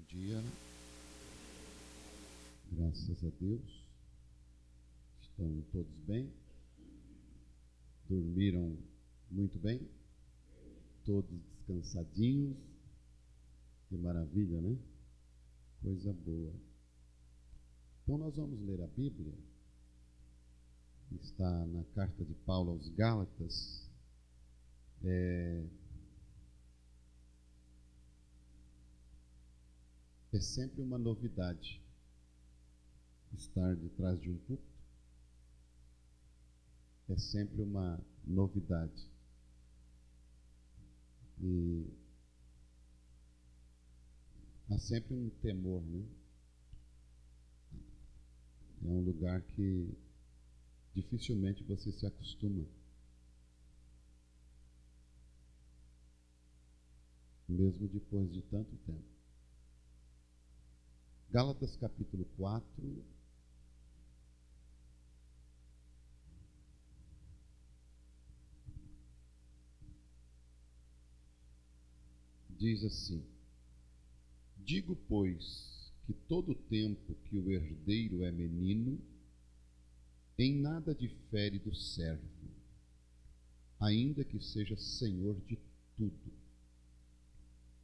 dia, graças a Deus. Estão todos bem? Dormiram muito bem? Todos descansadinhos? Que maravilha, né? Coisa boa. Então nós vamos ler a Bíblia. Está na carta de Paulo aos Gálatas. É sempre uma novidade estar detrás de um púlpito. É sempre uma novidade. E há sempre um temor, né? É um lugar que dificilmente você se acostuma. Mesmo depois de tanto tempo. Gálatas capítulo 4, diz assim: digo, pois, que todo tempo que o herdeiro é menino, em nada difere do servo, ainda que seja senhor de tudo,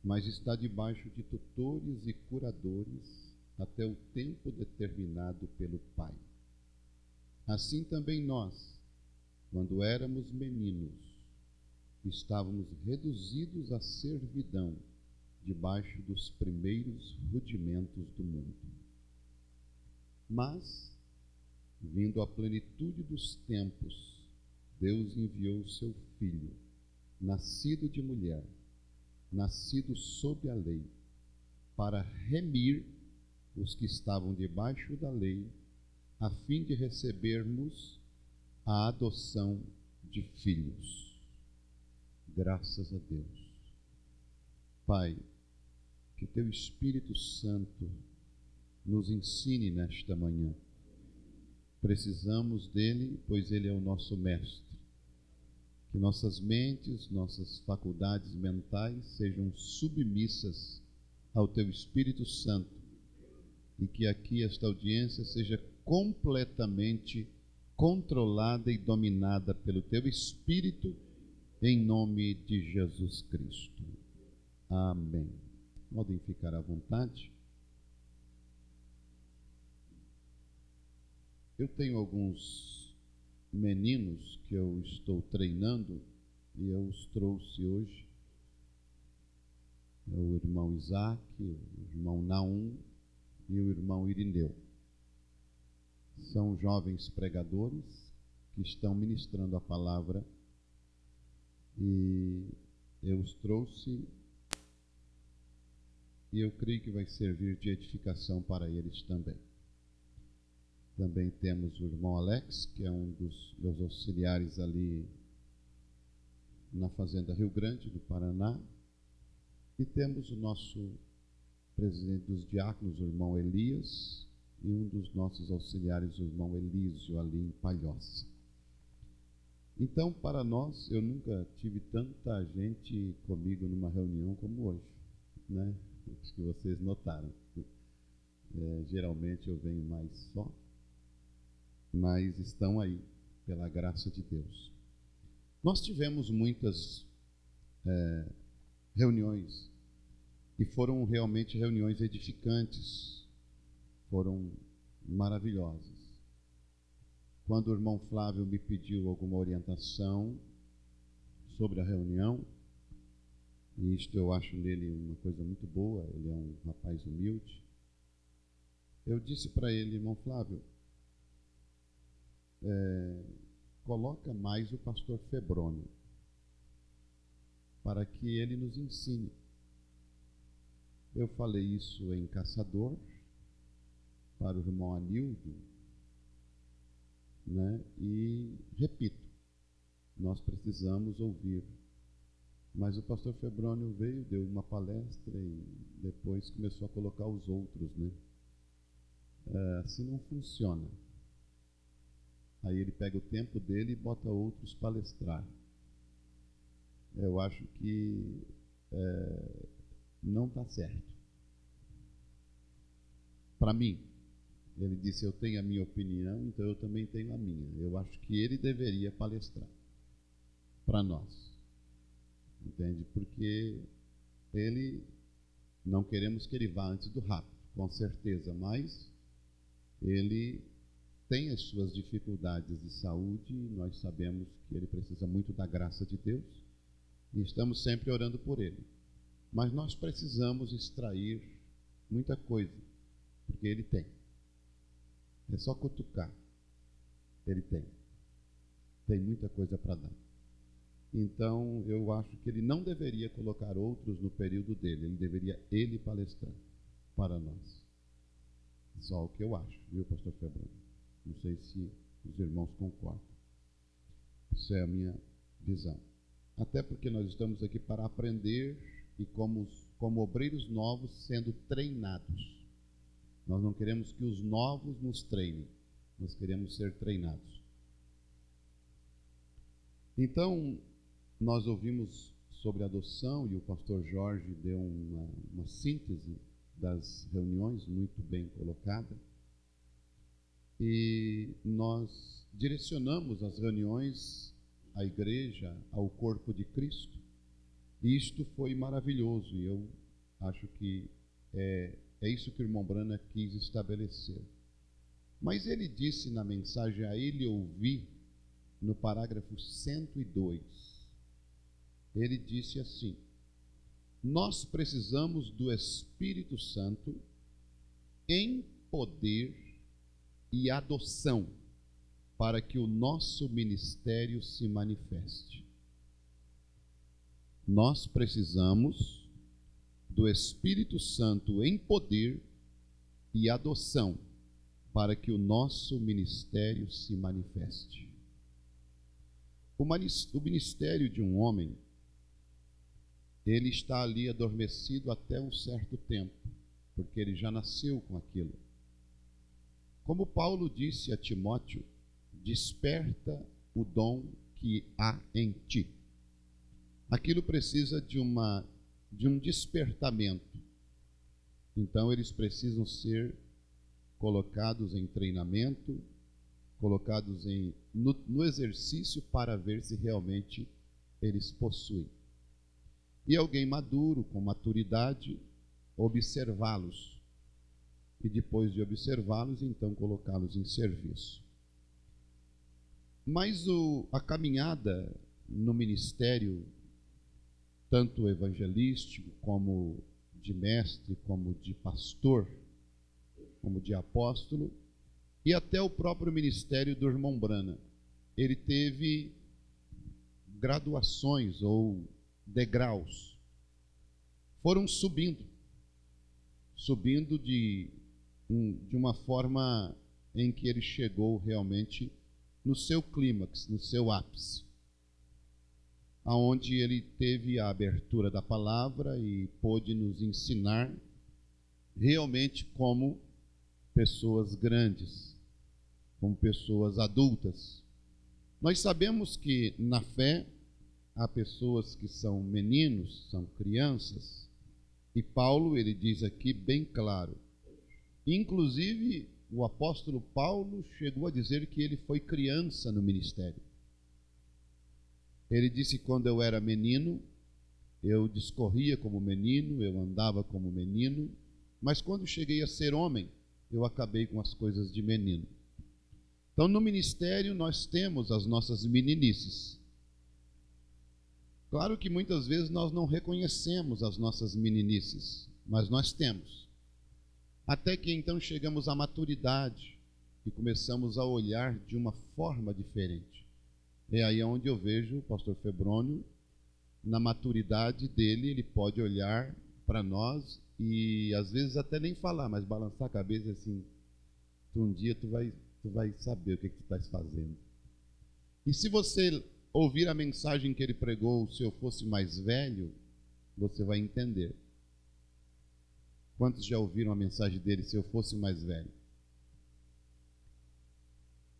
mas está debaixo de tutores e curadores até o tempo determinado pelo Pai. Assim também nós, quando éramos meninos, estávamos reduzidos à servidão debaixo dos primeiros rudimentos do mundo. Mas, vindo à plenitude dos tempos, Deus enviou o seu Filho, nascido de mulher, nascido sob a lei, para remir os que estavam debaixo da lei, a fim de recebermos a adoção de filhos. Graças a Deus. Pai, que teu Espírito Santo nos ensine nesta manhã. Precisamos dele, pois ele é o nosso mestre. Que nossas mentes, nossas faculdades mentais sejam submissas ao teu Espírito Santo e que aqui esta audiência seja completamente controlada e dominada pelo teu Espírito, em nome de Jesus Cristo. Amém. Podem ficar à vontade. Eu tenho alguns meninos que eu estou treinando e eu os trouxe hoje. É o irmão Isaac, o irmão Naum e o irmão Irineu. São jovens pregadores que estão ministrando a palavra e eu os trouxe e eu creio que vai servir de edificação para eles também. Também temos o irmão Alex, que é um dos meus auxiliares ali na Fazenda Rio Grande, do Paraná. E temos o nosso presidente dos diáconos, o irmão Elias, e um dos nossos auxiliares, o irmão Elísio, ali em Palhoça. Então, para nós, eu nunca tive tanta gente comigo numa reunião como hoje, né? Acho que vocês notaram. Geralmente eu venho mais só, mas estão aí, pela graça de Deus. Nós tivemos muitas reuniões, e foram realmente reuniões edificantes, foram maravilhosas. Quando o irmão Flávio me pediu alguma orientação sobre a reunião, e isto eu acho nele uma coisa muito boa, ele é um rapaz humilde, eu disse para ele: irmão Flávio, coloca mais o pastor Febrônio, para que ele nos ensine. Eu falei isso em Caçador, para o irmão Anildo, né? E repito, nós precisamos ouvir. Mas o pastor Febrônio veio, deu uma palestra e depois começou a colocar os outros, né? Assim não funciona. Aí ele pega o tempo dele e bota outros palestrar. Eu acho que não está certo. para mim. Ele disse: eu tenho a minha opinião, então eu também tenho a minha. Eu acho que ele deveria palestrar para nós. Entende? Porque não queremos que ele vá antes do rapto, com certeza, mas ele tem as suas dificuldades de saúde. Nós sabemos que ele precisa muito da graça de Deus e estamos sempre orando por ele. Mas nós precisamos extrair muita coisa, porque ele tem. É só cutucar. Ele tem muita coisa para dar. Então, eu acho que ele não deveria colocar outros no período dele. Ele deveria palestrar para nós. Só o que eu acho, viu, pastor Febrão? Não sei se os irmãos concordam. Isso é a minha visão. Até porque nós estamos aqui para aprender e como obreiros novos sendo treinados. Nós não queremos que os novos nos treinem. Nós queremos ser treinados. Então, nós ouvimos sobre adoção e o pastor Jorge deu uma síntese das reuniões muito bem colocada. E nós direcionamos as reuniões à igreja, ao corpo de Cristo. E isto foi maravilhoso e eu acho que é isso que o irmão Brana quis estabelecer. Mas ele disse na mensagem a ele ouvir, no parágrafo 102, ele disse assim: nós precisamos do Espírito Santo em poder e adoção para que o nosso ministério se manifeste. Nós precisamos do Espírito Santo em poder e adoção para que o nosso ministério se manifeste. O ministério de um homem, ele está ali adormecido até um certo tempo, porque ele já nasceu com aquilo. Como Paulo disse a Timóteo: desperta o dom que há em ti. Aquilo precisa de um despertamento. Então eles precisam ser colocados em treinamento, colocados no exercício para ver se realmente eles possuem. E alguém maduro, com maturidade, observá-los. E depois de observá-los, então colocá-los em serviço. Mas a caminhada no ministério, tanto evangelístico, como de mestre, como de pastor, como de apóstolo, e até o próprio ministério do irmão Brana, ele teve graduações ou degraus. Foram subindo de uma forma em que ele chegou realmente no seu clímax, no seu ápice, aonde ele teve a abertura da palavra e pôde nos ensinar realmente como pessoas grandes, como pessoas adultas. Nós sabemos que na fé há pessoas que são meninos, são crianças, e Paulo, ele diz aqui bem claro, inclusive o apóstolo Paulo chegou a dizer que ele foi criança no ministério. Ele disse: quando eu era menino, eu discorria como menino, eu andava como menino, mas quando cheguei a ser homem, eu acabei com as coisas de menino. Então, no ministério, nós temos as nossas meninices. Claro que muitas vezes nós não reconhecemos as nossas meninices, mas nós temos. Até que então chegamos à maturidade e começamos a olhar de uma forma diferente. É aí onde eu vejo o pastor Febrônio, na maturidade dele, ele pode olhar para nós e às vezes até nem falar, mas balançar a cabeça assim: um dia tu vai saber o que tu estás fazendo. E se você ouvir a mensagem que ele pregou, se eu fosse mais velho, você vai entender. Quantos já ouviram a mensagem dele, se eu fosse mais velho?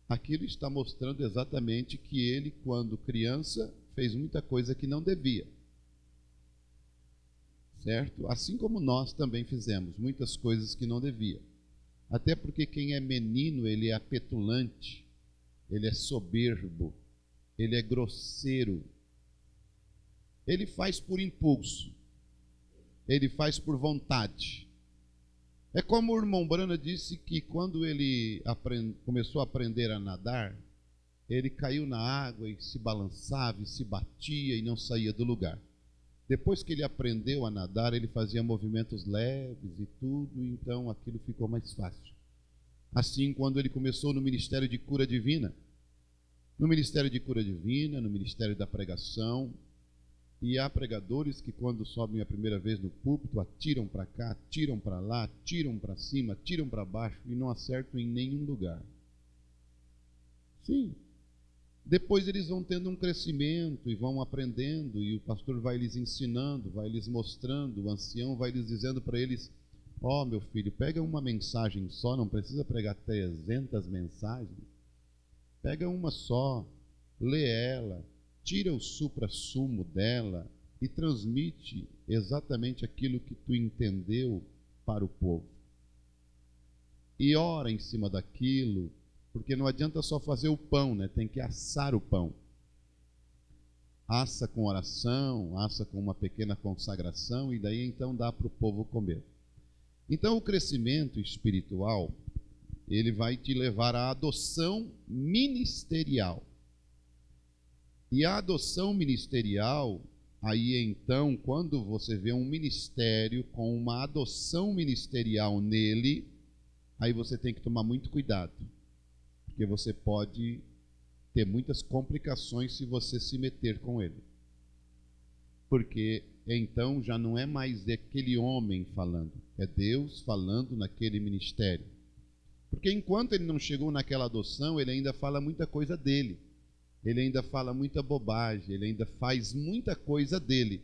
Aquilo está mostrando exatamente que ele, quando criança, fez muita coisa que não devia. Certo? Assim como nós também fizemos muitas coisas que não devia. Até porque quem é menino, ele é petulante, ele é soberbo, ele é grosseiro. Ele faz por impulso, ele faz por vontade. É como o irmão Brana disse que quando ele começou a aprender a nadar, ele caiu na água e se balançava e se batia e não saía do lugar. Depois que ele aprendeu a nadar, ele fazia movimentos leves e tudo, então aquilo ficou mais fácil. Assim, quando ele começou no ministério de cura divina, no ministério da pregação, e há pregadores que quando sobem a primeira vez no púlpito, atiram para cá, atiram para lá, atiram para cima, atiram para baixo e não acertam em nenhum lugar. Sim. Depois eles vão tendo um crescimento e vão aprendendo, e o pastor vai lhes ensinando, vai lhes mostrando, o ancião vai lhes dizendo para eles: ó, meu filho, pega uma mensagem só, não precisa pregar 300 mensagens. Pega uma só, lê ela, tira o supra-sumo dela e transmite exatamente aquilo que tu entendeu para o povo. E ora em cima daquilo, porque não adianta só fazer o pão, né? Tem que assar o pão. Assa com oração, assa com uma pequena consagração, e daí então dá para o povo comer. Então o crescimento espiritual, ele vai te levar à adoção ministerial. E a adoção ministerial, aí então, quando você vê um ministério com uma adoção ministerial nele, aí você tem que tomar muito cuidado, porque você pode ter muitas complicações se você se meter com ele. Porque então já não é mais aquele homem falando, é Deus falando naquele ministério. Porque enquanto ele não chegou naquela adoção, ele ainda fala muita coisa dele. Ele ainda fala muita bobagem, ele ainda faz muita coisa dele.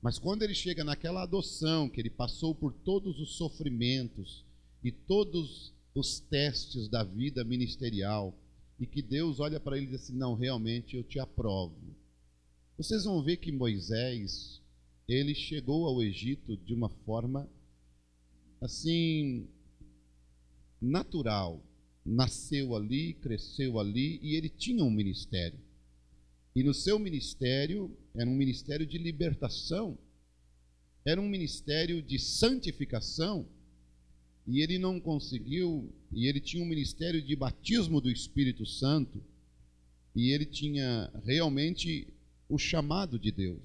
Mas quando ele chega naquela adoção, que ele passou por todos os sofrimentos e todos os testes da vida ministerial, e que Deus olha para ele e diz assim: não, realmente eu te aprovo. Vocês vão ver que Moisés, ele chegou ao Egito de uma forma assim, natural. Nasceu ali, cresceu ali, e ele tinha um ministério. E no seu ministério, era um ministério de libertação, era um ministério de santificação, e ele não conseguiu, e ele tinha um ministério de batismo do Espírito Santo, e ele tinha realmente o chamado de Deus.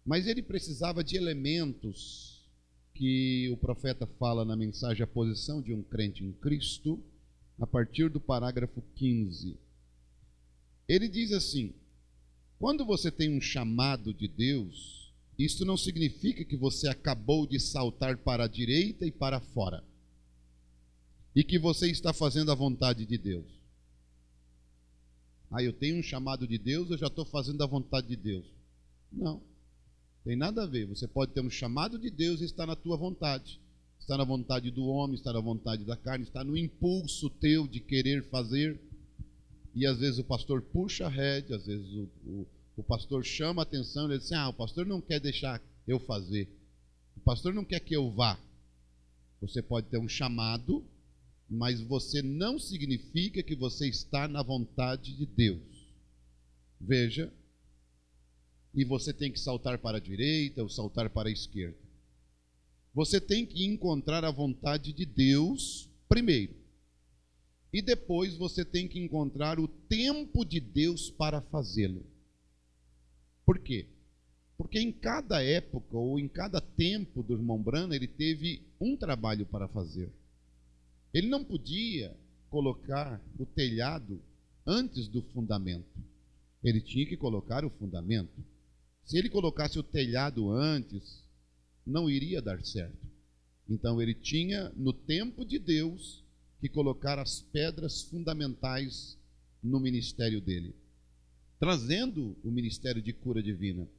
Mas ele precisava de elementos que o profeta fala na mensagem A Posição de um Crente em Cristo, a partir do parágrafo 15. Ele diz assim: quando você tem um chamado de Deus, isso não significa que você acabou de saltar para a direita e para fora, e que você está fazendo a vontade de Deus. Eu tenho um chamado de Deus, eu já estou fazendo a vontade de Deus. Não, tem nada a ver. Você pode ter um chamado de Deus e estar na tua vontade. Está na vontade do homem, está na vontade da carne, está no impulso teu de querer fazer. E às vezes o pastor puxa a rédea, às vezes o pastor chama a atenção, ele diz assim: o pastor não quer deixar eu fazer, o pastor não quer que eu vá. Você pode ter um chamado, mas você não significa que você está na vontade de Deus. Veja, e você tem que saltar para a direita ou saltar para a esquerda. Você tem que encontrar a vontade de Deus primeiro. E depois você tem que encontrar o tempo de Deus para fazê-lo. Por quê? Porque em cada época ou em cada tempo do irmão Brana, ele teve um trabalho para fazer. Ele não podia colocar o telhado antes do fundamento. Ele tinha que colocar o fundamento. Se ele colocasse o telhado antes, não iria dar certo. Então ele tinha, no tempo de Deus, que colocar as pedras fundamentais no ministério dele, trazendo o ministério de cura divina,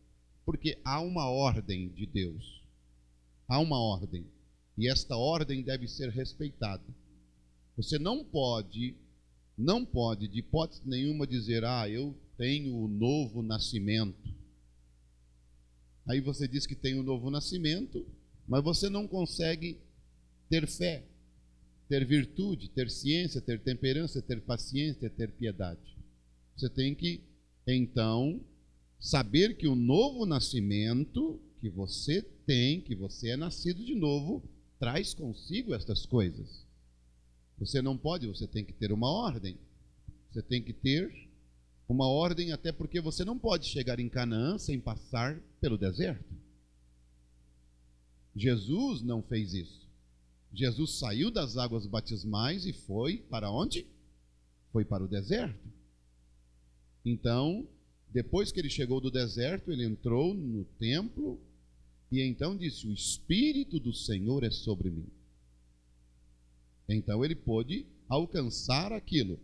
porque há uma ordem de Deus, há uma ordem, e esta ordem deve ser respeitada. Você não pode de hipótese nenhuma dizer: eu tenho o novo nascimento. Aí você diz que tem o novo nascimento, mas você não consegue ter fé. ter virtude, ter ciência, ter temperança, ter paciência, ter piedade. Você tem que, então, saber que o novo nascimento que você tem, que você é nascido de novo, traz consigo estas coisas. Você não pode, você tem que ter uma ordem. Você tem que ter uma ordem, até porque você não pode chegar em Canaã sem passar pelo deserto. Jesus não fez isso. Jesus saiu das águas batismais e foi para onde? Foi para o deserto. Então, depois que ele chegou do deserto, ele entrou no templo e então disse: o Espírito do Senhor é sobre mim. Então ele pôde alcançar aquilo.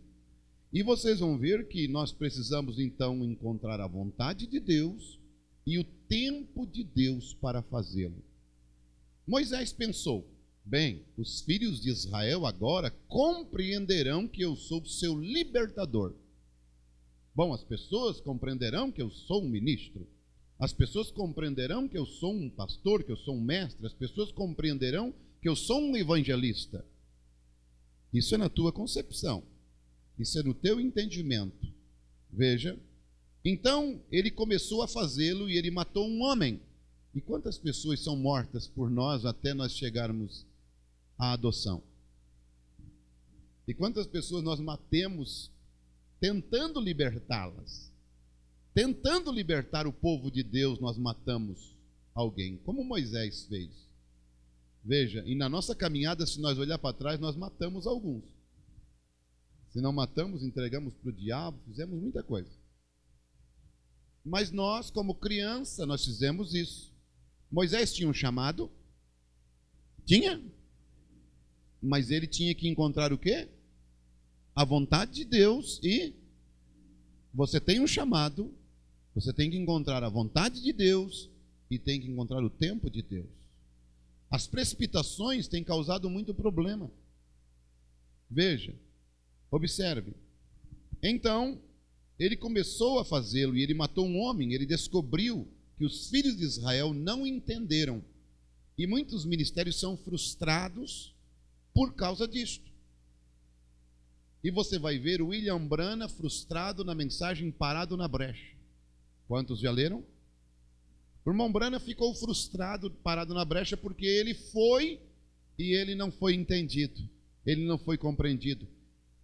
E vocês vão ver que nós precisamos então encontrar a vontade de Deus e o tempo de Deus para fazê-lo. Moisés pensou: bem, os filhos de Israel agora compreenderão que eu sou seu libertador. Bom, as pessoas compreenderão que eu sou um ministro. As pessoas compreenderão que eu sou um pastor, que eu sou um mestre. As pessoas compreenderão que eu sou um evangelista. Isso é na tua concepção. Isso é no teu entendimento. Veja. Então, ele começou a fazê-lo e ele matou um homem. E quantas pessoas são mortas por nós até nós chegarmos à adoção? E quantas pessoas nós matemos tentando libertá-las? Tentando libertar o povo de Deus, nós matamos alguém, como Moisés fez. Veja, e na nossa caminhada, se nós olhar para trás, nós matamos alguns. Se não matamos, entregamos para o diabo, fizemos muita coisa. Mas nós, como criança, nós fizemos isso. Moisés tinha um chamado? Tinha. Mas ele tinha que encontrar o quê? A vontade de Deus. E você tem um chamado, você tem que encontrar a vontade de Deus e tem que encontrar o tempo de Deus. As precipitações têm causado muito problema. Veja, observe. Então, ele começou a fazê-lo e ele matou um homem. Ele descobriu que os filhos de Israel não entenderam. E muitos ministérios são frustrados por causa disto. E você vai ver o William Branham frustrado na mensagem Parado na Brecha. Quantos já leram? O irmão Branham ficou frustrado, parado na brecha, porque ele foi e ele não foi entendido. Ele não foi compreendido.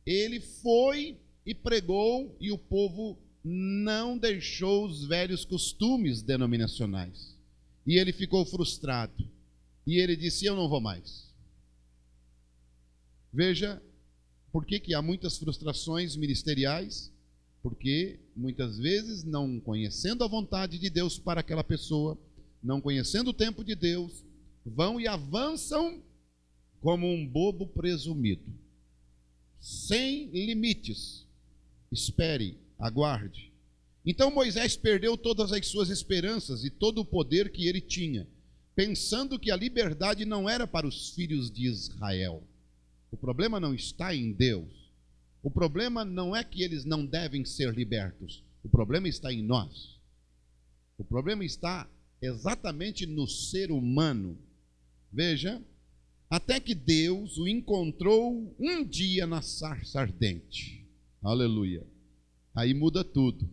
Ele foi e pregou e o povo não deixou os velhos costumes denominacionais. E ele ficou frustrado. E ele disse: eu não vou mais. Veja, por que há muitas frustrações ministeriais? Porque muitas vezes, não conhecendo a vontade de Deus para aquela pessoa, não conhecendo o tempo de Deus, vão e avançam como um bobo presumido, sem limites. Espere, aguarde. Então Moisés perdeu todas as suas esperanças e todo o poder que ele tinha, pensando que a liberdade não era para os filhos de Israel. O problema não está em Deus. O problema não é que eles não devem ser libertos. O problema está em nós. O problema está exatamente no ser humano. Veja, até que Deus o encontrou um dia na sarça ardente. Aleluia. Aí muda tudo.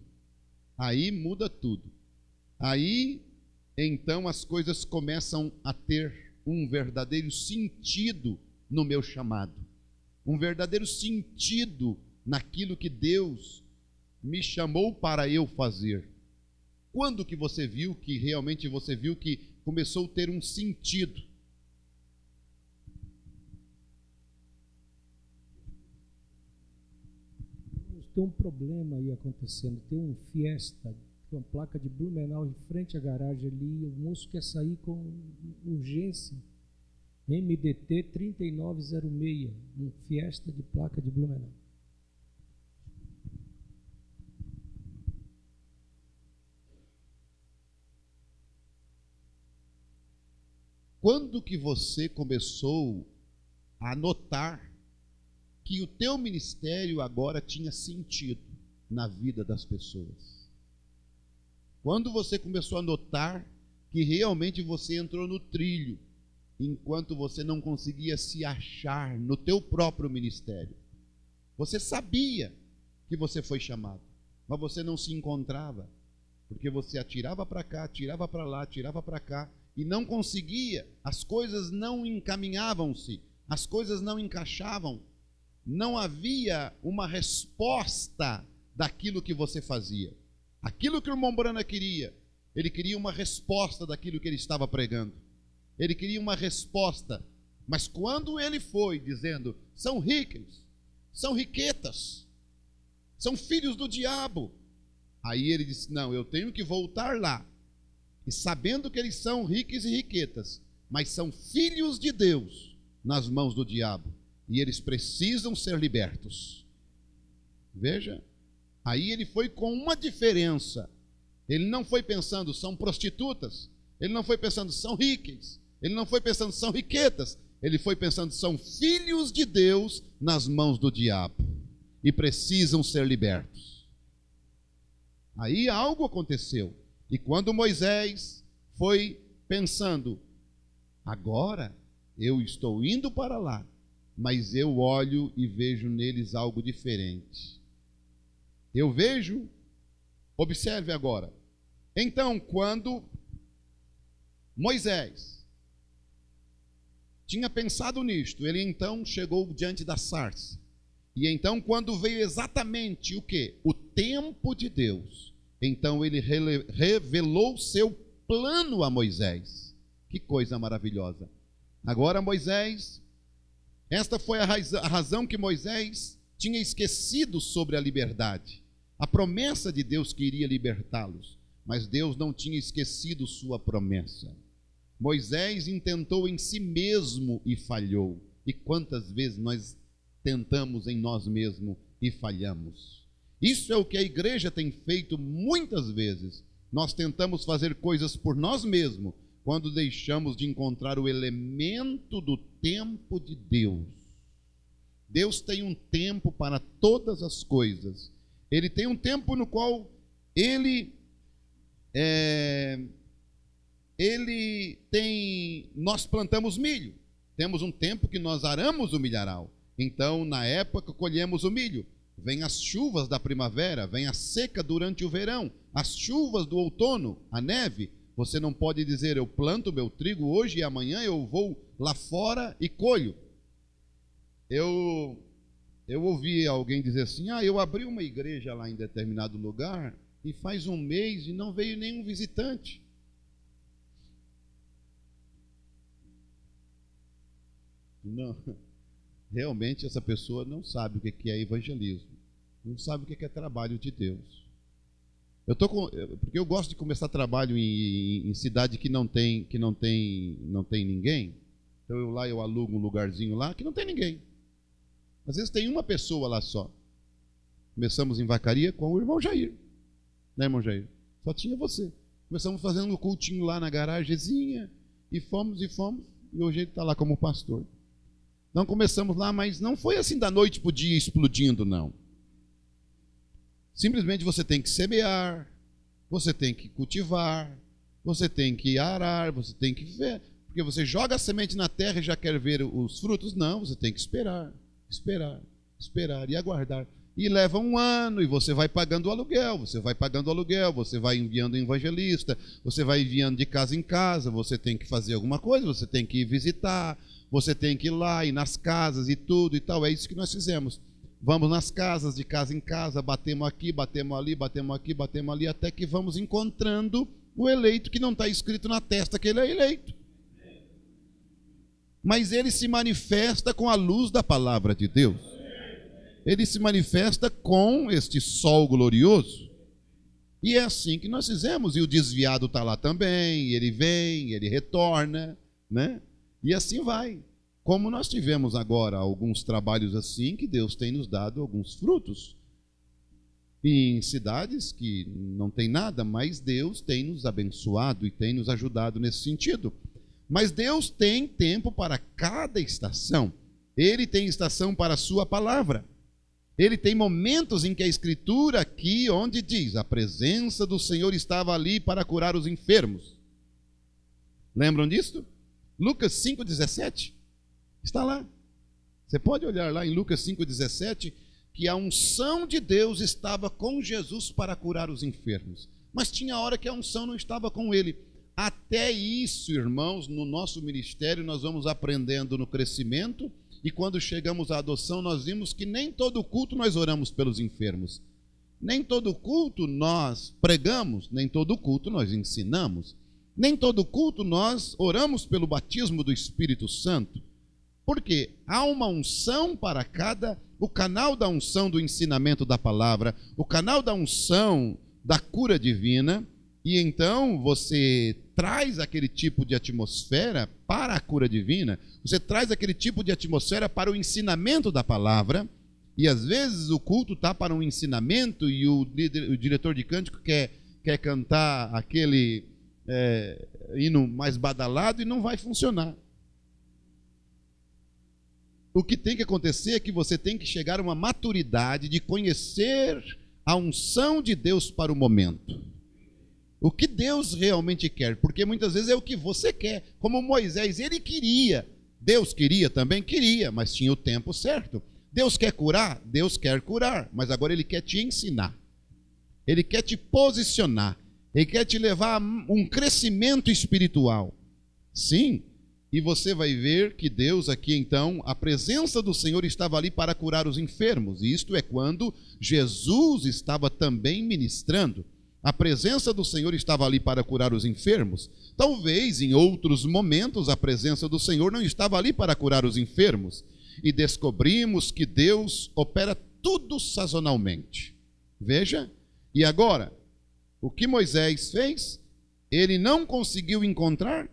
Aí muda tudo. Aí, então, as coisas começam a ter um verdadeiro sentido no meu chamado. Um verdadeiro sentido naquilo que Deus me chamou para eu fazer. Quando que você viu que realmente você viu que começou a ter um sentido? Tem um problema aí acontecendo. Tem um Fiesta com a placa de Blumenau em frente à garagem ali. O moço quer sair com urgência. MDT 3906, um Fiesta de placa de Blumenau. Quando que você começou a notar que o teu ministério agora tinha sentido na vida das pessoas? Quando você começou a notar que realmente você entrou no trilho, enquanto você não conseguia se achar no teu próprio ministério. Você sabia que você foi chamado, mas você não se encontrava, porque você atirava para cá, atirava para lá, atirava para cá, e não conseguia, as coisas não encaminhavam-se, as coisas não encaixavam, não havia uma resposta daquilo que você fazia. Aquilo que o irmão Brana queria, ele queria uma resposta daquilo que ele estava pregando. Ele queria uma resposta, mas quando ele foi dizendo, são ricos, são riquetas, são filhos do diabo, aí ele disse, não, eu tenho que voltar lá, e sabendo que eles são ricos e riquetas, mas são filhos de Deus nas mãos do diabo, e eles precisam ser libertos. Veja, aí ele foi com uma diferença. Ele não foi pensando, são prostitutas. Ele não foi pensando, são ricas. Ele não foi pensando, são riquetas. Ele foi pensando, são filhos de Deus nas mãos do diabo e precisam ser libertos. Aí algo aconteceu. E quando Moisés foi pensando, agora eu estou indo para lá, mas eu olho e vejo neles algo diferente. Eu vejo, observe agora. Então, quando Moisés tinha pensado nisto, ele então chegou diante da sarça. E então, quando veio exatamente o quê? O tempo de Deus. Então ele revelou seu plano a Moisés. Que coisa maravilhosa. Agora Moisés, esta foi a razão que Moisés tinha esquecido sobre a liberdade. A promessa de Deus que iria libertá-los. Mas Deus não tinha esquecido sua promessa. Moisés intentou em si mesmo e falhou. E quantas vezes nós tentamos em nós mesmos e falhamos? Isso é o que a igreja tem feito muitas vezes. Nós tentamos fazer coisas por nós mesmos, quando deixamos de encontrar o elemento do tempo de Deus. Deus tem um tempo para todas as coisas. Ele tem um tempo no qual nós plantamos milho. Temos um tempo que nós aramos o milharal. Então, na época, colhemos o milho. Vem as chuvas da primavera, vem a seca durante o verão, as chuvas do outono, a neve. Você não pode dizer, eu planto meu trigo hoje e amanhã eu vou lá fora e colho. Eu ouvi alguém dizer assim, eu abri uma igreja lá em determinado lugar e faz um mês e não veio nenhum visitante. Não, realmente essa pessoa não sabe o que é evangelismo, não sabe o que é trabalho de Deus. Porque eu gosto de começar trabalho em cidade que não tem ninguém. Então eu alugo um lugarzinho lá que não tem ninguém. Às vezes tem uma pessoa lá só. Começamos em Vacaria com o irmão Jair, né, irmão Jair? Só tinha você. Começamos fazendo um cultinho lá na garagemzinha e fomos, e hoje ele está lá como pastor. Não começamos lá, mas não foi assim da noite para o dia explodindo, não. Simplesmente você tem que semear, você tem que cultivar, você tem que arar, você tem que ver. Porque você joga a semente na terra e já quer ver os frutos? Não, você tem que esperar e aguardar. E leva um ano e você vai pagando o aluguel, você vai enviando um evangelista, você vai enviando de casa em casa, você tem que fazer alguma coisa, você tem que ir visitar, você tem que ir lá, ir nas casas e tudo e tal. É isso que nós fizemos. Vamos nas casas, de casa em casa, batemos aqui, batemos ali, batemos aqui, batemos ali, até que vamos encontrando o eleito que não está escrito na testa que ele é eleito. Mas ele se manifesta com a luz da palavra de Deus. Ele se manifesta com este sol glorioso. E é assim que nós fizemos. E o desviado está lá também, e ele vem, ele retorna, né? E assim vai. Como nós tivemos agora alguns trabalhos assim, que Deus tem nos dado alguns frutos. E em cidades que não tem nada, mas Deus tem nos abençoado e tem nos ajudado nesse sentido. Mas Deus tem tempo para cada estação. Ele tem estação para a sua palavra. Ele tem momentos em que a Escritura aqui, onde diz, a presença do Senhor estava ali para curar os enfermos. Lembram disso? Lucas 5,17 está lá. Você pode olhar lá em Lucas 5,17 que a unção de Deus estava com Jesus para curar os enfermos. Mas tinha hora que a unção não estava com ele. Até isso, irmãos, no nosso ministério nós vamos aprendendo no crescimento, e quando chegamos à adoção nós vimos que nem todo culto nós oramos pelos enfermos. Nem todo culto nós pregamos, nem todo culto nós ensinamos. Nem todo culto nós oramos pelo batismo do Espírito Santo. Porque há uma unção para cada, o canal da unção do ensinamento da palavra, o canal da unção da cura divina, e então você traz aquele tipo de atmosfera para a cura divina, você traz aquele tipo de atmosfera para o ensinamento da palavra, e às vezes o culto está para um ensinamento e o diretor de cântico quer cantar aquele hino mais badalado e não vai funcionar. O que tem que acontecer é que você tem que chegar a uma maturidade de conhecer a unção de Deus para o momento. O que Deus realmente quer, porque muitas vezes é o que você quer. Como Moisés, ele queria, Deus queria também, queria, mas tinha o tempo certo. Deus quer curar? Deus quer curar, mas agora ele quer te ensinar. Ele quer te posicionar. Ele quer te levar a um crescimento espiritual. Sim. E você vai ver que Deus aqui então, a presença do Senhor estava ali para curar os enfermos. E isto é quando Jesus estava também ministrando. A presença do Senhor estava ali para curar os enfermos. Talvez em outros momentos a presença do Senhor não estava ali para curar os enfermos. E descobrimos que Deus opera tudo sazonalmente. Veja, e agora, o que Moisés fez? Ele não conseguiu encontrar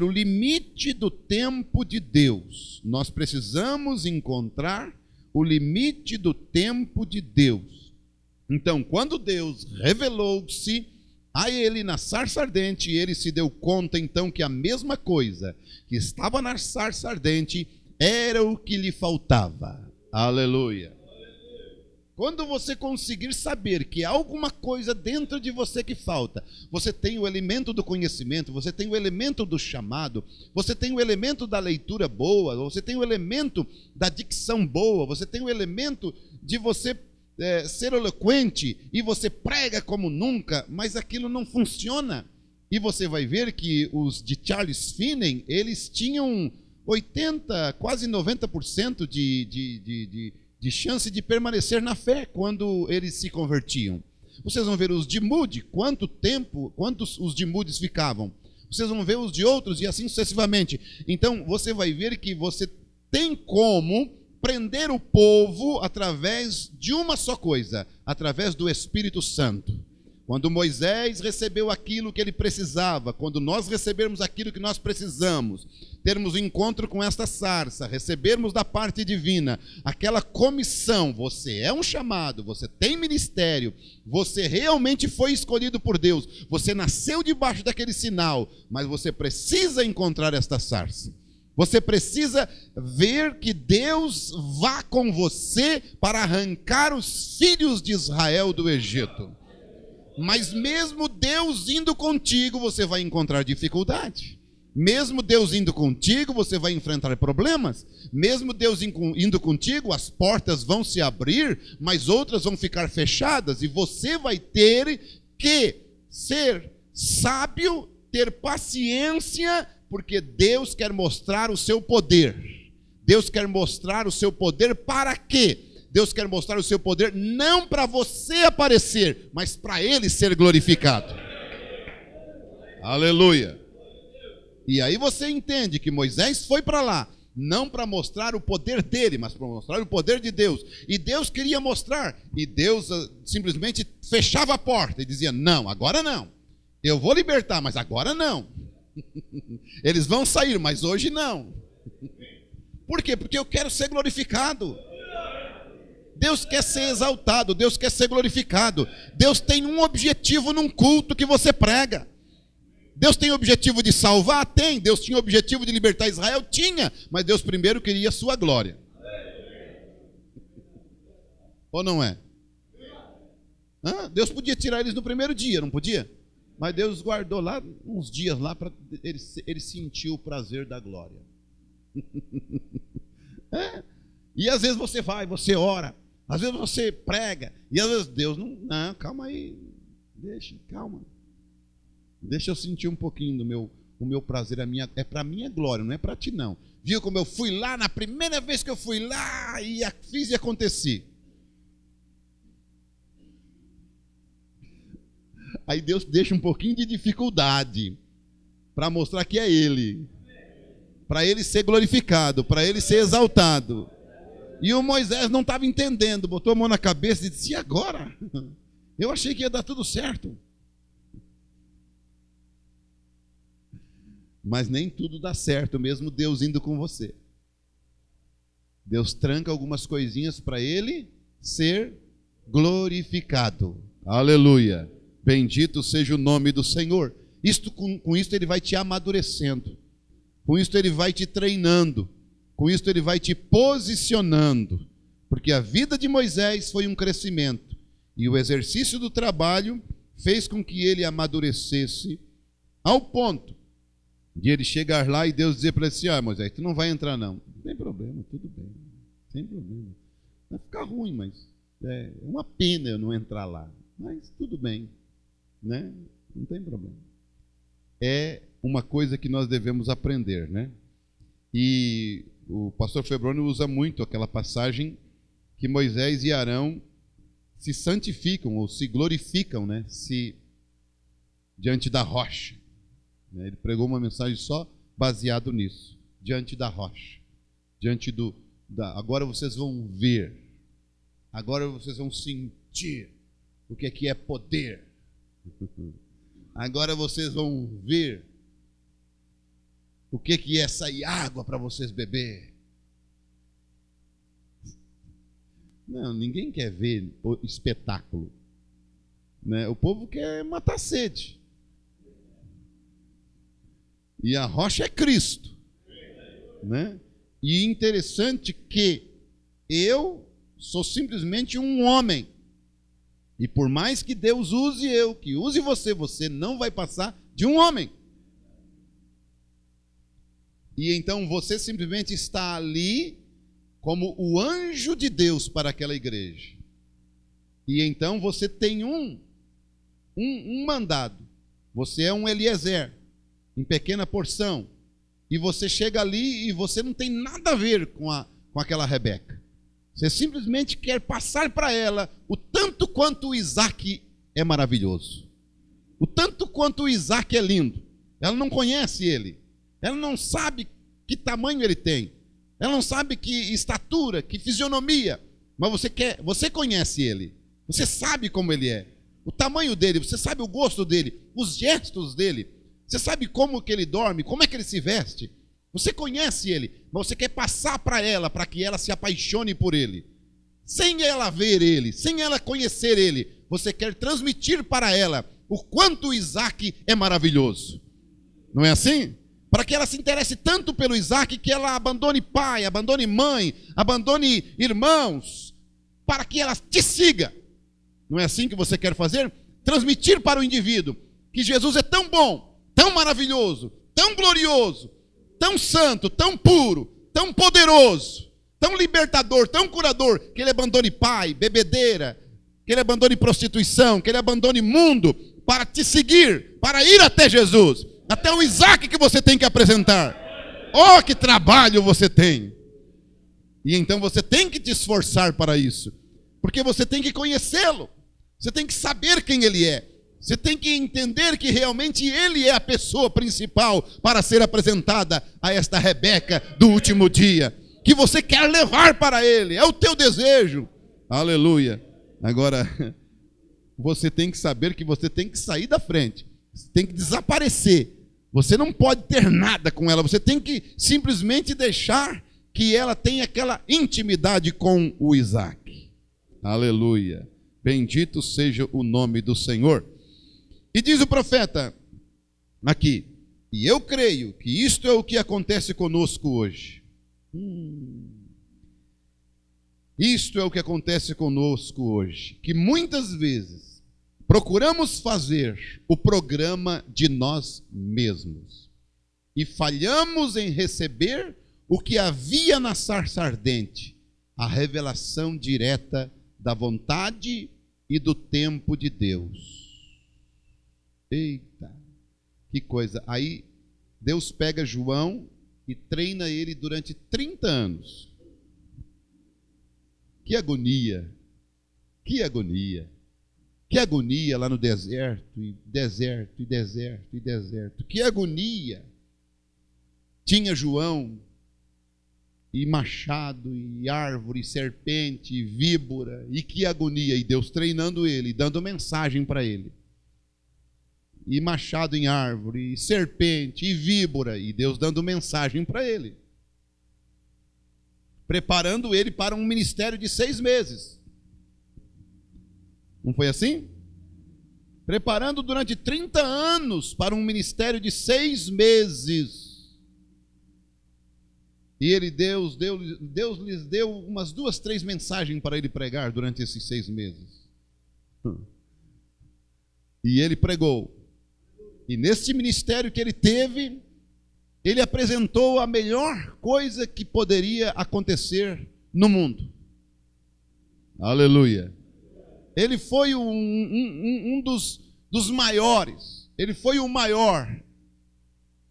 o limite do tempo de Deus. Nós precisamos encontrar o limite do tempo de Deus. Então, quando Deus revelou-se a ele na sarça ardente, ele se deu conta então que a mesma coisa que estava na sarça ardente era o que lhe faltava. Aleluia. Quando você conseguir saber que há alguma coisa dentro de você que falta, você tem o elemento do conhecimento, você tem o elemento do chamado, você tem o elemento da leitura boa, você tem o elemento da dicção boa, você tem o elemento de você ser eloquente, e você prega como nunca, mas aquilo não funciona. E você vai ver que os de Charles Finney, eles tinham 80%, quase 90% de chance de permanecer na fé quando eles se convertiam. Vocês vão ver os de Moody, quantos os de Moody ficavam. Vocês vão ver os de outros e assim sucessivamente. Então você vai ver que você tem como prender o povo através de uma só coisa, através do Espírito Santo. Quando Moisés recebeu aquilo que ele precisava, quando nós recebermos aquilo que nós precisamos, termos um encontro com esta sarça, recebermos da parte divina aquela comissão, você é um chamado, você tem ministério, você realmente foi escolhido por Deus, você nasceu debaixo daquele sinal, mas você precisa encontrar esta sarça. Você precisa ver que Deus vá com você para arrancar os filhos de Israel do Egito. Mas mesmo Deus indo contigo, você vai encontrar dificuldade. Mesmo Deus indo contigo, você vai enfrentar problemas. Mesmo Deus indo contigo, as portas vão se abrir, mas outras vão ficar fechadas. E você vai ter que ser sábio, ter paciência, porque Deus quer mostrar o seu poder. Deus quer mostrar o seu poder para quê? Deus quer mostrar o seu poder não para você aparecer, mas para Ele ser glorificado. Aleluia. E aí você entende que Moisés foi para lá, não para mostrar o poder dele, mas para mostrar o poder de Deus. E Deus queria mostrar, e Deus simplesmente fechava a porta e dizia, não, agora não. Eu vou libertar, mas agora não. Eles vão sair, mas hoje não. Por quê? Porque eu quero ser glorificado. Deus quer ser exaltado, Deus quer ser glorificado. Deus tem um objetivo num culto que você prega. Deus tem o objetivo de salvar? Tem. Deus tinha o objetivo de libertar Israel? Tinha. Mas Deus primeiro queria a sua glória. Ou não é? Deus podia tirar eles no primeiro dia, não podia? Mas Deus guardou lá uns dias lá para ele sentir o prazer da glória. E às vezes você vai, você ora, às vezes você prega, e às vezes Deus não, calma aí, calma. Deixa eu sentir um pouquinho o meu prazer, é para a minha glória, não é para ti não. Viu como eu fui lá, na primeira vez que eu fui lá, e fiz e aconteci. Aí Deus deixa um pouquinho de dificuldade para mostrar que é Ele, para Ele ser glorificado, para Ele ser exaltado. E o Moisés não estava entendendo, botou a mão na cabeça e disse: e agora? Eu achei que ia dar tudo certo. Mas nem tudo dá certo, mesmo Deus indo com você. Deus tranca algumas coisinhas para Ele ser glorificado. Aleluia. Bendito seja o nome do Senhor. Com isso Ele vai te amadurecendo. Com isso Ele vai te treinando. Com isso Ele vai te posicionando. Porque a vida de Moisés foi um crescimento. E o exercício do trabalho fez com que ele amadurecesse ao ponto de ele chegar lá e Deus dizer para ele assim: Moisés, tu não vai entrar não. Não tem problema, tudo bem. Sem problema. Vai ficar ruim, mas é uma pena eu não entrar lá. Mas tudo bem. Né? Não tem problema. É uma coisa que nós devemos aprender, né? E o pastor Febrônio usa muito aquela passagem que Moisés e Arão se santificam ou se glorificam, né? Diante da rocha. Ele pregou uma mensagem só baseado nisso, diante da rocha, diante agora vocês vão ver, agora vocês vão sentir o que é poder. Agora vocês vão ver o que é sair água para vocês beber. Não, ninguém quer ver o espetáculo, né? O povo quer matar a sede. E a rocha é Cristo, né? E interessante que eu sou simplesmente um homem. E por mais que Deus use eu, que use você, você não vai passar de um homem. E então você simplesmente está ali como o anjo de Deus para aquela igreja. E então você tem um mandado. Você é um Eliezer, em pequena porção. E você chega ali e você não tem nada a ver com aquela Rebeca. Você simplesmente quer passar para ela o tanto quanto o Isaac é maravilhoso. O tanto quanto o Isaac é lindo. Ela não conhece ele. Ela não sabe que tamanho ele tem. Ela não sabe que estatura, que fisionomia. Mas você conhece ele. Você sabe como ele é. O tamanho dele, você sabe o gosto dele, os gestos dele. Você sabe como que ele dorme, como é que ele se veste. Você conhece ele, mas você quer passar para ela, para que ela se apaixone por ele. Sem ela ver ele, sem ela conhecer ele, você quer transmitir para ela o quanto o Isaac é maravilhoso. Não é assim? Para que ela se interesse tanto pelo Isaac que ela abandone pai, abandone mãe, abandone irmãos, para que ela te siga. Não é assim que você quer fazer? Transmitir para o indivíduo que Jesus é tão bom, tão maravilhoso, tão glorioso, tão santo, tão puro, tão poderoso, tão libertador, tão curador, que ele abandone pai, bebedeira, que ele abandone prostituição, que ele abandone mundo, para te seguir, para ir até Jesus, até o Isaac que você tem que apresentar. Oh, que trabalho você tem! E então você tem que te esforçar para isso, porque você tem que conhecê-lo, você tem que saber quem ele é. Você tem que entender que realmente ele é a pessoa principal para ser apresentada a esta Rebeca do último dia, que você quer levar para ele, é o teu desejo. Aleluia. Agora, você tem que saber que você tem que sair da frente, você tem que desaparecer, você não pode ter nada com ela, você tem que simplesmente deixar que ela tenha aquela intimidade com o Isaac. Aleluia. Bendito seja o nome do Senhor. E diz o profeta aqui: e eu creio que isto é o que acontece conosco hoje. Isto é o que acontece conosco hoje. Que muitas vezes procuramos fazer o programa de nós mesmos e falhamos em receber o que havia na sarça ardente, a revelação direta da vontade e do tempo de Deus. Eita, que coisa. Aí Deus pega João e treina ele durante 30 anos. Que agonia, que agonia. Que agonia lá no deserto, e deserto, e deserto, e deserto. Que agonia. Tinha João, e machado, e árvore, e serpente, e víbora, e que agonia. E Deus treinando ele, dando mensagem para ele. E machado em árvore, e serpente, e víbora, e Deus dando mensagem para ele. Preparando ele para um ministério de 6 meses. Não foi assim? Preparando durante 30 anos para um ministério de 6 meses. E Deus lhes deu umas 2, 3 mensagens para ele pregar durante esses 6 meses. E ele pregou. E nesse ministério que ele teve, ele apresentou a melhor coisa que poderia acontecer no mundo. Aleluia. Ele foi um dos maiores. Ele foi o maior.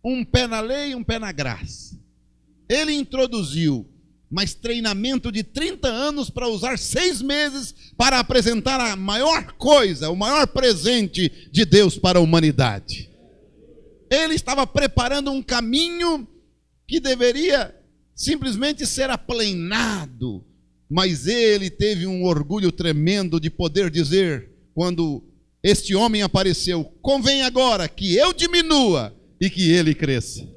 Um pé na lei e um pé na graça. Ele introduziu, mas treinamento de 30 anos para usar 6 meses para apresentar a maior coisa, o maior presente de Deus para a humanidade. Ele estava preparando um caminho que deveria simplesmente ser aplanado, mas ele teve um orgulho tremendo de poder dizer, quando este homem apareceu: convém agora que eu diminua e que ele cresça.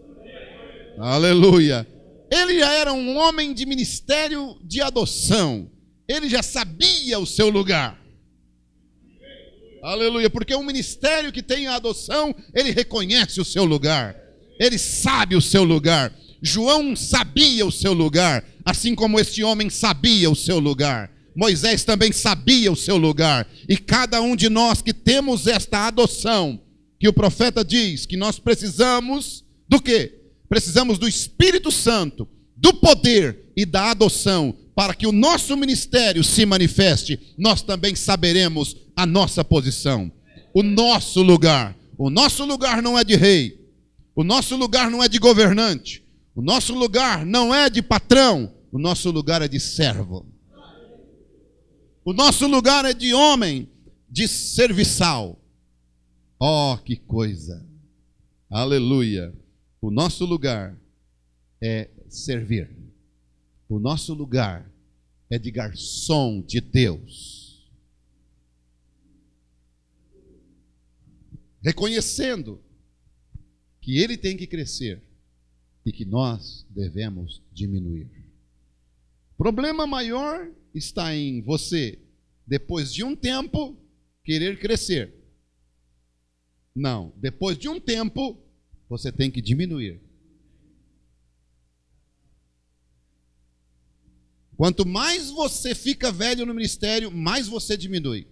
Aleluia. Ele já era um homem de ministério de adoção. Ele já sabia o seu lugar. Aleluia, porque um ministério que tem a adoção, ele reconhece o seu lugar. Ele sabe o seu lugar. João sabia o seu lugar, assim como este homem sabia o seu lugar. Moisés também sabia o seu lugar. E cada um de nós que temos esta adoção, que o profeta diz que nós precisamos do quê? Precisamos do Espírito Santo, do poder e da adoção, para que o nosso ministério se manifeste. Nós também saberemos a nossa posição, o nosso lugar. O nosso lugar não é de rei, o nosso lugar não é de governante, o nosso lugar não é de patrão, o nosso lugar é de servo. O nosso lugar é de homem, de serviçal. Oh, que coisa! Aleluia! O nosso lugar é servir. O nosso lugar é de garçom de Deus. Reconhecendo que ele tem que crescer e que nós devemos diminuir. O problema maior está em você, depois de um tempo, querer crescer. Não, depois de um tempo, você tem que diminuir. Quanto mais você fica velho no ministério, mais você diminui.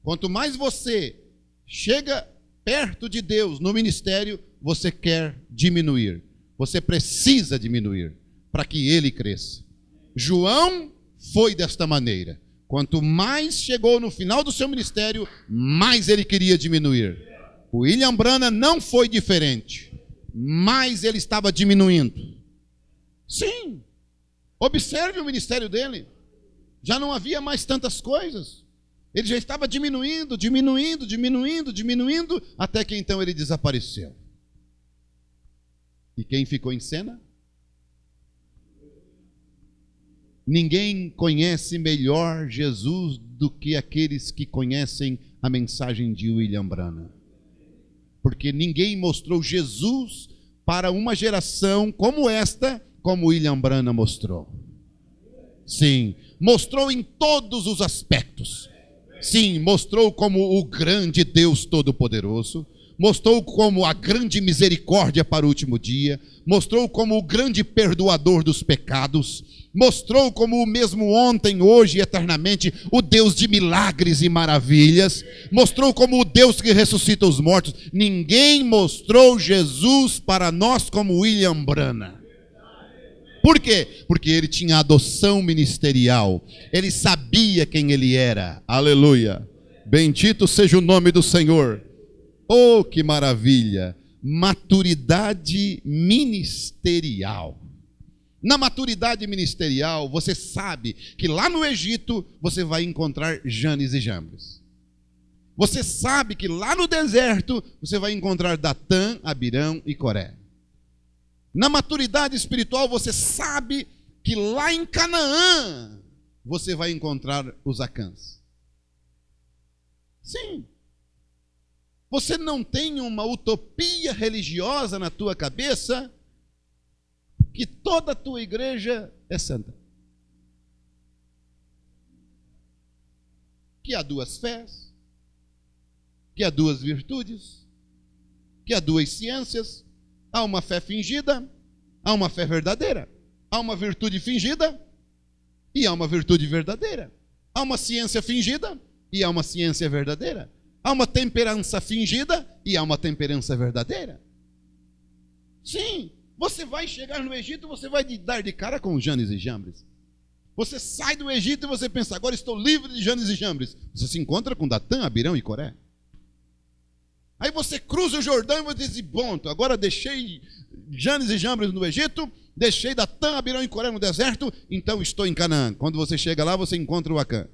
Quanto mais você chega perto de Deus no ministério, você quer diminuir. Você precisa diminuir para que ele cresça. João foi desta maneira. Quanto mais chegou no final do seu ministério, mais ele queria diminuir. O William Branham não foi diferente, mas ele estava diminuindo. Sim, observe o ministério dele. Já não havia mais tantas coisas. Ele já estava diminuindo, até que então ele desapareceu. E quem ficou em cena? Ninguém conhece melhor Jesus do que aqueles que conhecem a mensagem de William Branham. Porque ninguém mostrou Jesus para uma geração como esta, como William Branham mostrou. Sim, mostrou em todos os aspectos. Sim, mostrou como o grande Deus Todo-Poderoso. mostrou como a grande misericórdia para o último dia, mostrou como o grande perdoador dos pecados, mostrou como o mesmo ontem, hoje e eternamente, o Deus de milagres e maravilhas, mostrou como o Deus que ressuscita os mortos. Ninguém mostrou Jesus para nós como William Branham. Por quê? Porque ele tinha adoção ministerial, ele sabia quem ele era. Aleluia! Bendito seja o nome do Senhor. Oh, que maravilha! Maturidade ministerial. Na maturidade ministerial, você sabe que lá no Egito você vai encontrar Janes e Jambres. Você sabe que lá no deserto você vai encontrar Datã, Abirão e Coré. Na maturidade espiritual, você sabe que lá em Canaã você vai encontrar os Acãs. Sim. Você não tem uma utopia religiosa na tua cabeça que toda a tua igreja é santa. Que há duas fés, que há duas virtudes, que há duas ciências. Há uma fé fingida, há uma fé verdadeira. Há uma virtude fingida e há uma virtude verdadeira. Há uma ciência fingida e há uma ciência verdadeira. Há uma temperança fingida e há uma temperança verdadeira. Sim, você vai chegar no Egito, você vai dar de cara com Janes e Jambres. Você sai do Egito e você pensa, agora estou livre de Janes e Jambres. Você se encontra com Datã, Abirão e Coré. Aí você cruza o Jordão e você diz, ponto, agora deixei Janes e Jambres no Egito, deixei Datã, Abirão e Coré no deserto, então estou em Canaã. Quando você chega lá, você encontra o Acã.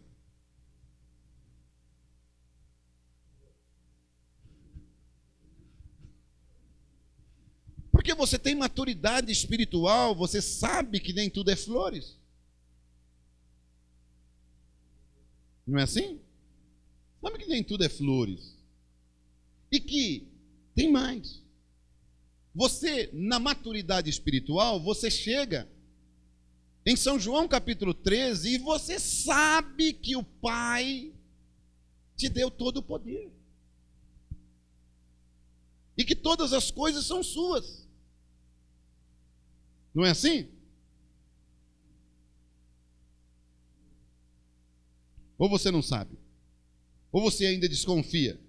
Porque você tem maturidade espiritual, você sabe que nem tudo é flores. Não é assim? Sabe que nem tudo é flores. E que tem mais. Você, na maturidade espiritual, você chega em São João capítulo 13 e você sabe que o Pai te deu todo o poder. E que todas as coisas são suas. Não é assim? Ou você não sabe? Ou você ainda desconfia?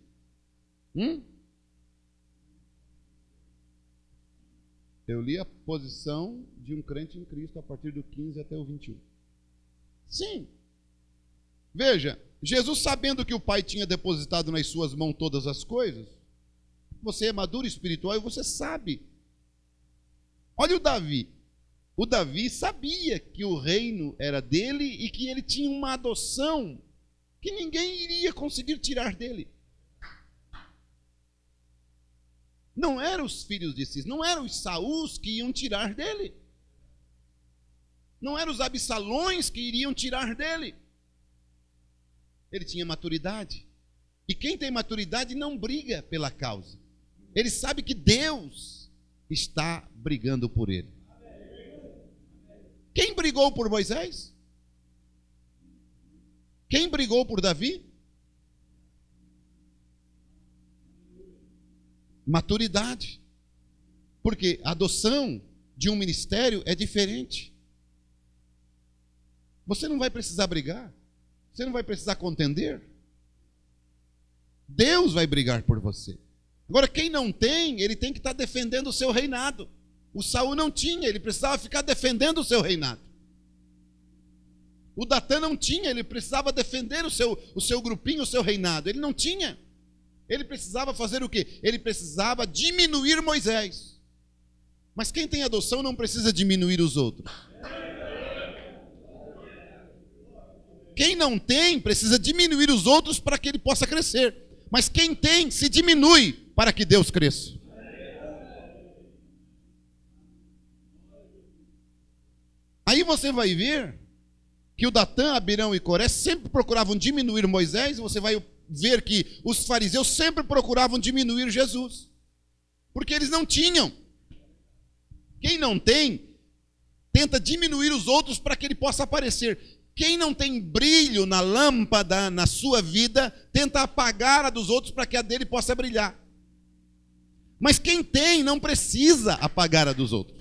Eu li a posição de um crente em Cristo a partir do 15 até o 21. Sim. Veja, Jesus, sabendo que o Pai tinha depositado nas suas mãos todas as coisas, você é maduro espiritual e você sabe. Olha o Davi. O Davi sabia que o reino era dele e que ele tinha uma adoção que ninguém iria conseguir tirar dele. Não eram os filhos de Cis, não eram os Saús que iam tirar dele. Não eram os Absalões que iriam tirar dele. Ele tinha maturidade. E quem tem maturidade não briga pela causa. Ele sabe que Deus está brigando por ele. Quem brigou por Moisés? Quem brigou por Davi? Maturidade. Porque a adoção de um ministério é diferente. Você não vai precisar brigar. Você não vai precisar contender. Deus vai brigar por você. Agora, quem não tem, ele tem que estar defendendo o seu reinado. O Saul não tinha, ele precisava ficar defendendo o seu reinado. O Datã não tinha, ele precisava defender o seu grupinho, o seu reinado. Ele não tinha. Ele precisava fazer o quê? Ele precisava diminuir Moisés. Mas quem tem adoção não precisa diminuir os outros. Quem não tem, precisa diminuir os outros para que ele possa crescer. Mas quem tem, se diminui para que Deus cresça. Aí você vai ver que o Datã, Abirão e Coré sempre procuravam diminuir Moisés, e você vai ver que os fariseus sempre procuravam diminuir Jesus. Porque eles não tinham. Quem não tem, tenta diminuir os outros para que ele possa aparecer. Quem não tem brilho na lâmpada, na sua vida, tenta apagar a dos outros para que a dele possa brilhar. Mas quem tem não precisa apagar a dos outros.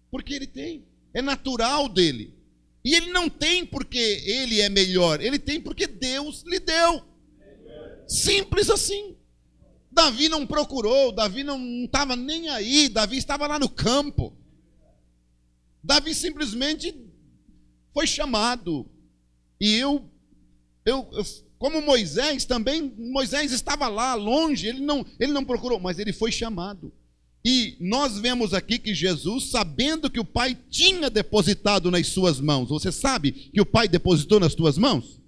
Porque ele tem. É natural dele. E ele não tem porque ele é melhor. Ele tem porque Deus lhe deu. Simples assim. Davi não procurou. Davi não estava nem aí. Davi estava lá no campo. Davi simplesmente foi chamado. E eu como Moisés também, Moisés estava lá longe, ele não procurou, mas ele foi chamado. E nós vemos aqui que Jesus, sabendo que o Pai tinha depositado nas suas mãos, você sabe que o Pai depositou nas tuas mãos?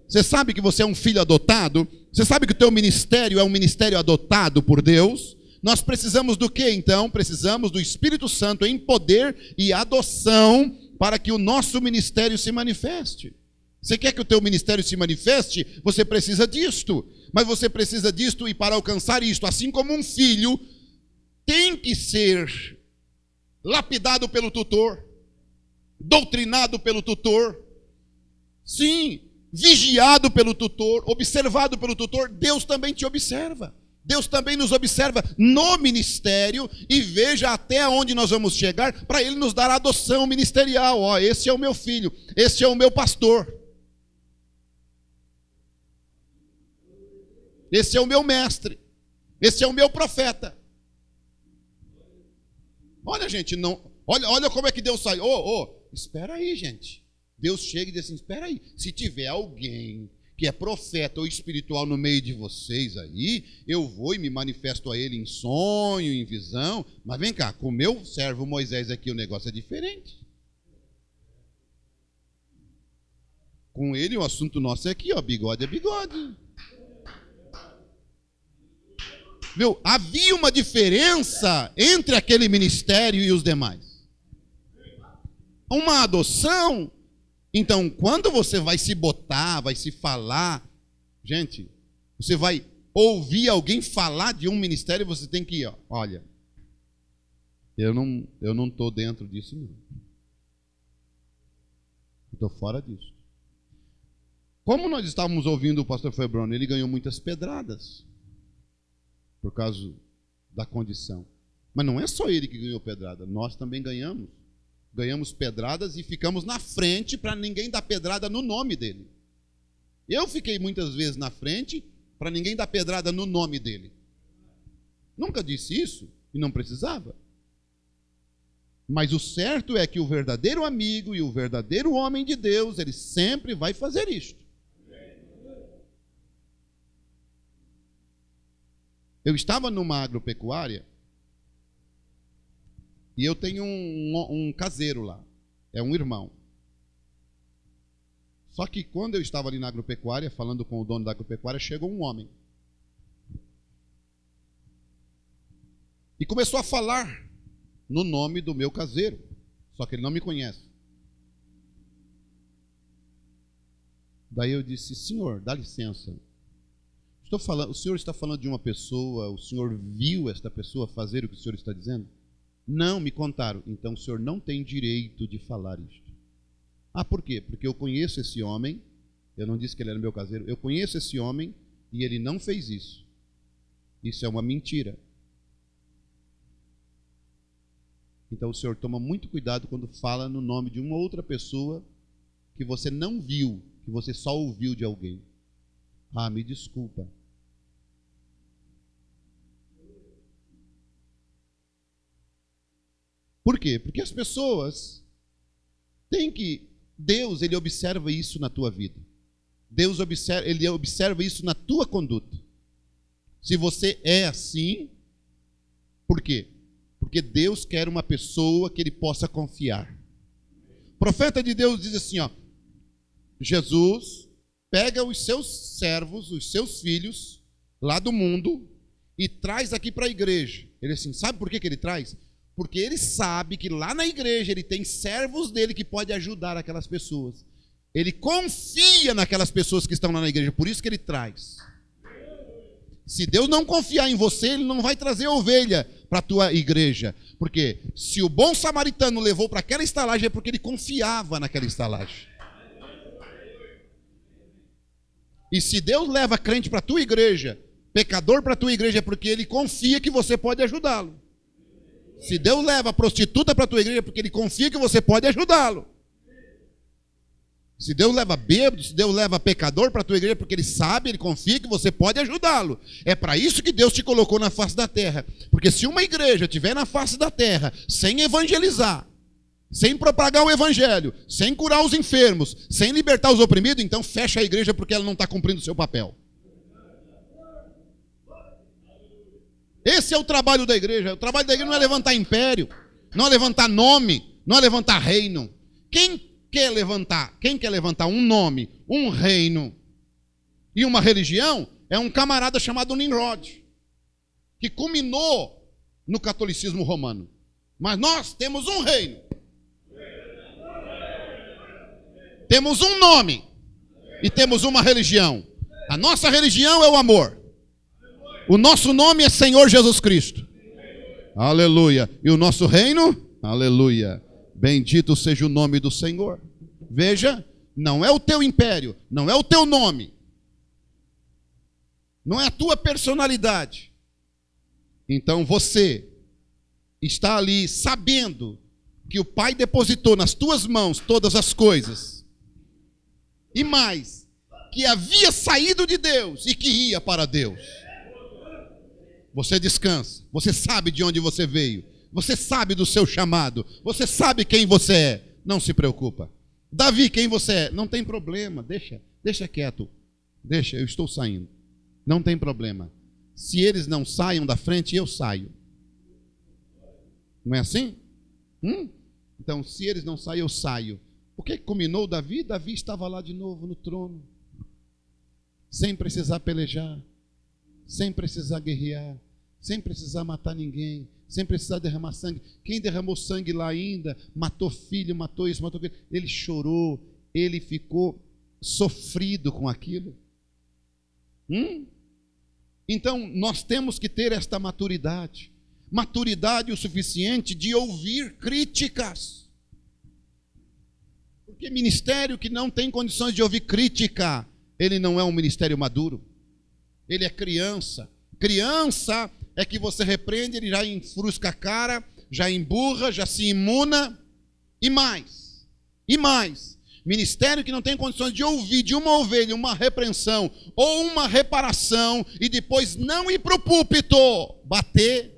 Você sabe que você é um filho adotado? Você sabe que o teu ministério é um ministério adotado por Deus? Nós precisamos do que então? Precisamos do Espírito Santo em poder e adoção para que o nosso ministério se manifeste. Você quer que o teu ministério se manifeste? Você precisa disto. Mas você precisa disto e para alcançar isto, assim como um filho tem que ser lapidado pelo tutor, doutrinado pelo tutor, sim, vigiado pelo tutor, observado pelo tutor, Deus também te observa. Deus também nos observa no ministério e veja até onde nós vamos chegar para Ele nos dar a adoção ministerial. Ó, esse é o meu filho, esse é o meu pastor. Esse é o meu mestre. Esse é o meu profeta. Olha, gente, olha como é que Deus sai. Espera aí, gente. Deus chega e diz assim, espera aí. Se tiver alguém que é profeta ou espiritual no meio de vocês aí, eu vou e me manifesto a ele em sonho, em visão. Mas vem cá, com o meu servo Moisés aqui o negócio é diferente. Com ele o assunto nosso é aqui, ó, bigode é bigode. Viu? Havia uma diferença entre aquele ministério e os demais. Uma adoção. Então, quando você vai se botar, vai se falar, gente, você vai ouvir alguém falar de um ministério, você tem que ir, olha, eu não estou dentro disso, não. Eu estou fora disso. Como nós estávamos ouvindo o pastor Febroni, ele ganhou muitas pedradas por causa da condição. Mas não é só ele que ganhou pedrada, nós também ganhamos. Ganhamos pedradas e ficamos na frente para ninguém dar pedrada no nome dele. Eu fiquei muitas vezes na frente para ninguém dar pedrada no nome dele. Nunca disse isso e não precisava. Mas o certo é que o verdadeiro amigo e o verdadeiro homem de Deus, ele sempre vai fazer isto. Eu estava numa agropecuária e eu tenho um caseiro lá, é um irmão. Só que quando eu estava ali na agropecuária, falando com o dono da agropecuária, chegou um homem. E começou a falar no nome do meu caseiro, só que ele não me conhece. Daí eu disse, senhor, dá licença. O senhor está falando de uma pessoa, o senhor viu esta pessoa fazer o que o senhor está dizendo? Não, me contaram. Então o senhor não tem direito de falar isto. Ah, por quê? Porque eu conheço esse homem, eu não disse que ele era meu caseiro, eu conheço esse homem e ele não fez isso. Isso é uma mentira. Então o senhor toma muito cuidado quando fala no nome de uma outra pessoa que você não viu, que você só ouviu de alguém. Ah, me desculpa. Por quê? Porque as pessoas têm que... Deus, ele observa isso na tua vida. Deus ele observa isso na tua conduta. Se você é assim, por quê? Porque Deus quer uma pessoa que ele possa confiar. O profeta de Deus diz assim, ó, Jesus pega os seus servos, os seus filhos, lá do mundo, e traz aqui para a igreja. Ele assim, sabe por que ele traz? Porque ele sabe que lá na igreja ele tem servos dele que podem ajudar aquelas pessoas. Ele confia naquelas pessoas que estão lá na igreja, por isso que ele traz. Se Deus não confiar em você, ele não vai trazer ovelha para a tua igreja. Porque se o bom samaritano levou para aquela estalagem, é porque ele confiava naquela estalagem. E se Deus leva crente para a tua igreja, pecador para a tua igreja é porque ele confia que você pode ajudá-lo. Se Deus leva a prostituta para a tua igreja é porque ele confia que você pode ajudá-lo. Se Deus leva bêbado, se Deus leva pecador para a tua igreja, porque Ele sabe, Ele confia que você pode ajudá-lo. É para isso que Deus te colocou na face da terra. Porque se uma igreja estiver na face da terra, sem evangelizar, sem propagar o evangelho, sem curar os enfermos, sem libertar os oprimidos, então fecha a igreja porque ela não está cumprindo o seu papel. Esse é o trabalho da igreja. O trabalho da igreja não é levantar império, não é levantar nome, não é levantar reino. Quem quer levantar um nome, um reino e uma religião, é um camarada chamado Nimrod, que culminou no catolicismo romano. Mas nós temos um reino, temos um nome e temos uma religião. A nossa religião é o amor. O nosso nome é Senhor Jesus Cristo. Aleluia. E o nosso reino? Aleluia. Bendito seja o nome do Senhor. Veja, não é o teu império, não é o teu nome, não é a tua personalidade. Então você está ali sabendo que o Pai depositou nas tuas mãos todas as coisas. E mais, que havia saído de Deus e que ia para Deus. Você descansa, você sabe de onde você veio, você sabe do seu chamado, você sabe quem você é, não se preocupa. Davi, quem você é? Não tem problema, deixa quieto, eu estou saindo, não tem problema. Se eles não saiam da frente, eu saio. Não é assim? Então, se eles não saem, eu saio. O que combinou Davi? Davi estava lá de novo no trono, sem precisar pelejar, sem precisar guerrear, sem precisar matar ninguém, sem precisar derramar sangue. Quem derramou sangue lá ainda, matou filho, matou isso, matou aquilo. Ele chorou, ele ficou sofrido com aquilo. Então, nós temos que ter esta maturidade o suficiente de ouvir críticas. Porque ministério que não tem condições de ouvir crítica, ele não é um ministério maduro. Ele é criança. Criança é que você repreende, ele já enfrusca a cara, já emburra, já se imuna. E mais. Ministério que não tem condições de ouvir de uma ovelha uma repreensão ou uma reparação e depois não ir para o púlpito bater.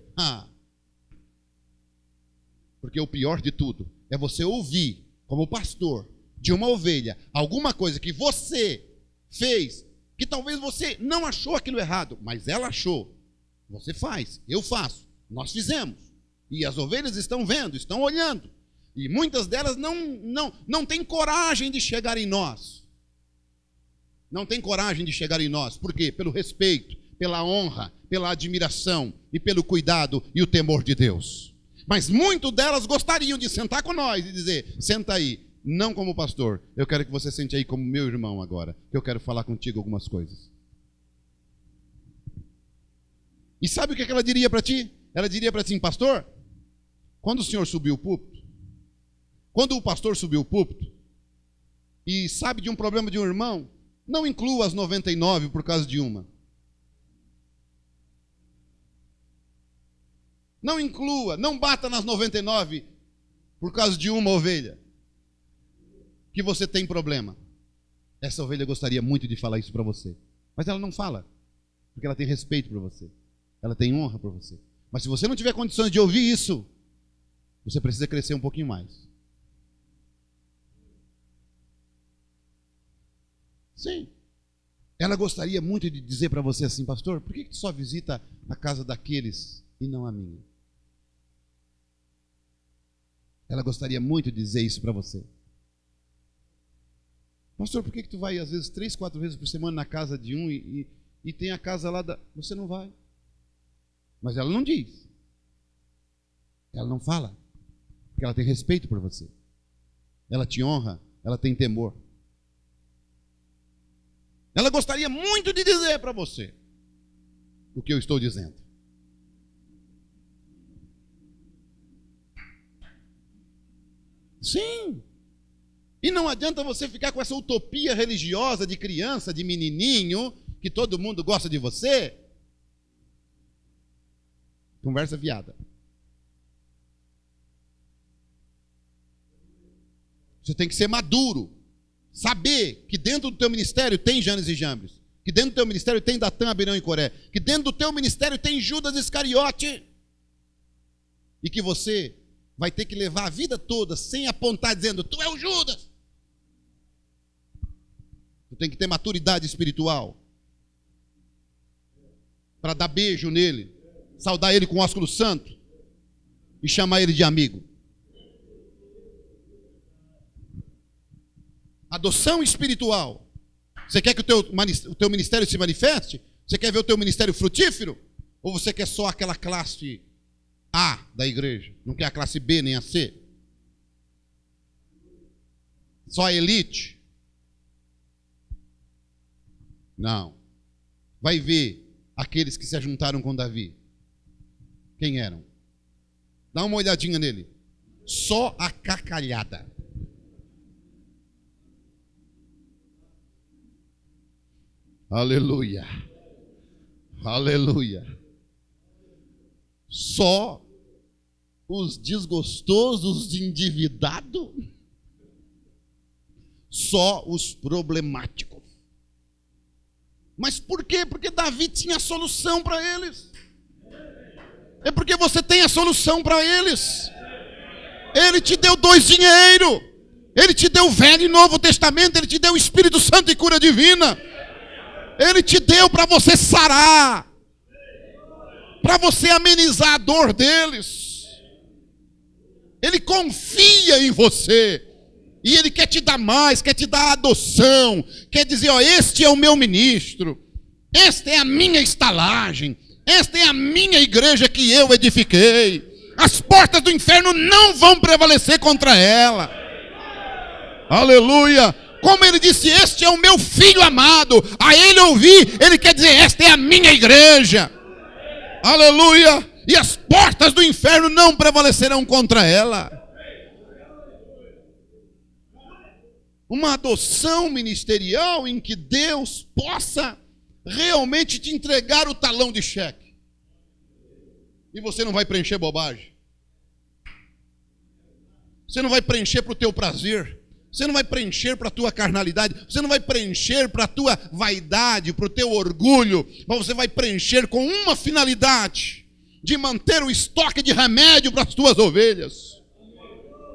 Porque o pior de tudo é você ouvir, como pastor, de uma ovelha, alguma coisa que você fez, que talvez você não achou aquilo errado, mas ela achou. Você faz, eu faço, nós fizemos. E as ovelhas estão vendo, estão olhando. E muitas delas não têm coragem de chegar em nós. Não têm coragem de chegar em nós. Por quê? Pelo respeito, pela honra, pela admiração e pelo cuidado e o temor de Deus. Mas muitas delas gostariam de sentar com nós e dizer: senta aí, não como pastor, eu quero que você sente aí como meu irmão agora, que eu quero falar contigo algumas coisas. E sabe o que ela diria para ti? Ela diria para ti: pastor, quando o senhor subiu o púlpito, quando o pastor subiu o púlpito e sabe de um problema de um irmão, não inclua as 99 por causa de uma. Não inclua, não bata nas 99 por causa de uma ovelha que você tem problema. Essa ovelha gostaria muito de falar isso para você, mas ela não fala, porque ela tem respeito por você, ela tem honra por você. Mas se você não tiver condições de ouvir isso, você precisa crescer um pouquinho mais. Sim. Ela gostaria muito de dizer para você assim: pastor, por que tu só visita a casa daqueles e não a minha? Ela gostaria muito de dizer isso para você. Pastor, por que tu vai às vezes 3, 4 vezes por semana na casa de um e tem a casa lá da... Você não vai. Mas ela não diz. Ela não fala. Porque ela tem respeito por você. Ela te honra, ela tem temor. Ela gostaria muito de dizer para você o que eu estou dizendo. Sim. E não adianta você ficar com essa utopia religiosa de criança, de menininho, que todo mundo gosta de você. Conversa fiada. Você tem que ser maduro. Saber que dentro do teu ministério tem Janes e Jambres. Que dentro do teu ministério tem Datã, Abirão e Coré. Que dentro do teu ministério tem Judas Iscariote. E que você vai ter que levar a vida toda sem apontar dizendo, tu é o Judas. Tu tem que ter maturidade espiritual. Para dar beijo nele. Saudar ele com o ósculo santo. E chamar ele de amigo. Adoção espiritual. Você quer que o teu ministério se manifeste? Você quer ver o teu ministério frutífero? Ou você quer só aquela classe A da igreja? Não quer a classe B nem a C? Só a elite? Não. Vai ver aqueles que se ajuntaram com Davi. Quem eram? Dá uma olhadinha nele. Só a cacalhada. Aleluia. Aleluia. Só os desgostosos de endividado. Só os problemáticos. Mas por quê? Porque Davi tinha a solução para eles. É porque você tem a solução para eles. Ele te deu 2 dinheiro. Ele te deu o Velho e Novo Testamento. Ele te deu o Espírito Santo e cura divina. Ele te deu para você sarar, para você amenizar a dor deles. Ele confia em você. E Ele quer te dar mais, quer te dar adoção. Quer dizer, ó, este é o meu ministro. Esta é a minha estalagem. Esta é a minha igreja que eu edifiquei. As portas do inferno não vão prevalecer contra ela. Aleluia. Como ele disse, este é o meu filho amado. A ele ouvir, ele quer dizer, esta é a minha igreja. Aleluia. E as portas do inferno não prevalecerão contra ela. Uma adoção ministerial em que Deus possa realmente te entregar o talão de cheque. E você não vai preencher bobagem. Você não vai preencher para o teu prazer. Você não vai preencher para a tua carnalidade, você não vai preencher para a tua vaidade, para o teu orgulho, mas você vai preencher com uma finalidade, de manter o estoque de remédio para as tuas ovelhas,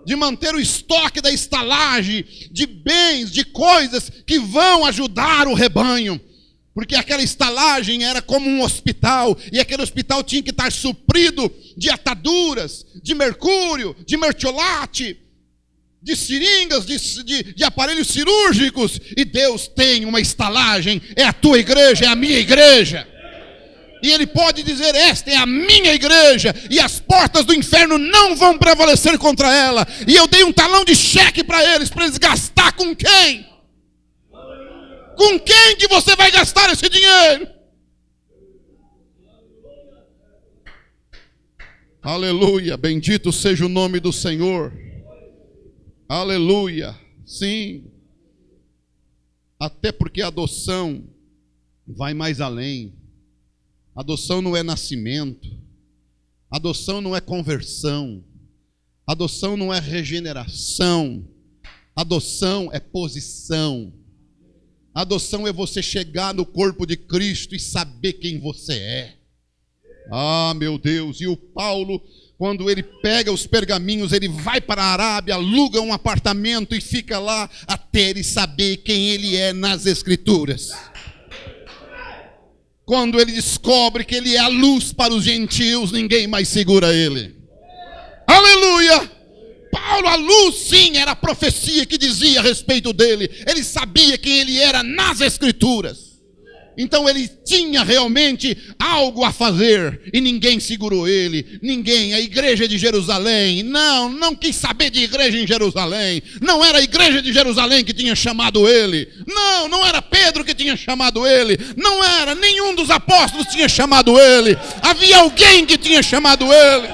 de manter o estoque da estalagem, de bens, de coisas que vão ajudar o rebanho, porque aquela estalagem era como um hospital, e aquele hospital tinha que estar suprido de ataduras, de mercúrio, de mertiolate, de seringas, de aparelhos cirúrgicos. E Deus tem uma estalagem. É a tua igreja, é a minha igreja. E Ele pode dizer, esta é a minha igreja. E as portas do inferno não vão prevalecer contra ela. E eu dei um talão de cheque para eles gastar com quem? Com quem que você vai gastar esse dinheiro? Aleluia, bendito seja o nome do Senhor. Aleluia, sim. Até porque a adoção vai mais além. Adoção não é nascimento. Adoção não é conversão. Adoção não é regeneração. Adoção é posição. Adoção é você chegar no corpo de Cristo e saber quem você é. Ah, meu Deus, e o Paulo, quando ele pega os pergaminhos, ele vai para a Arábia, aluga um apartamento e fica lá até ele saber quem ele é nas Escrituras. Quando ele descobre que ele é a luz para os gentios, ninguém mais segura ele. Aleluia! Paulo, a luz, sim, era a profecia que dizia a respeito dele. Ele sabia quem ele era nas Escrituras. Então ele tinha realmente algo a fazer e ninguém segurou ele, ninguém, a igreja de Jerusalém, não quis saber de igreja em Jerusalém, não era a igreja de Jerusalém que tinha chamado ele, não era Pedro que tinha chamado ele, não era nenhum dos apóstolos que tinha chamado ele, havia alguém que tinha chamado ele.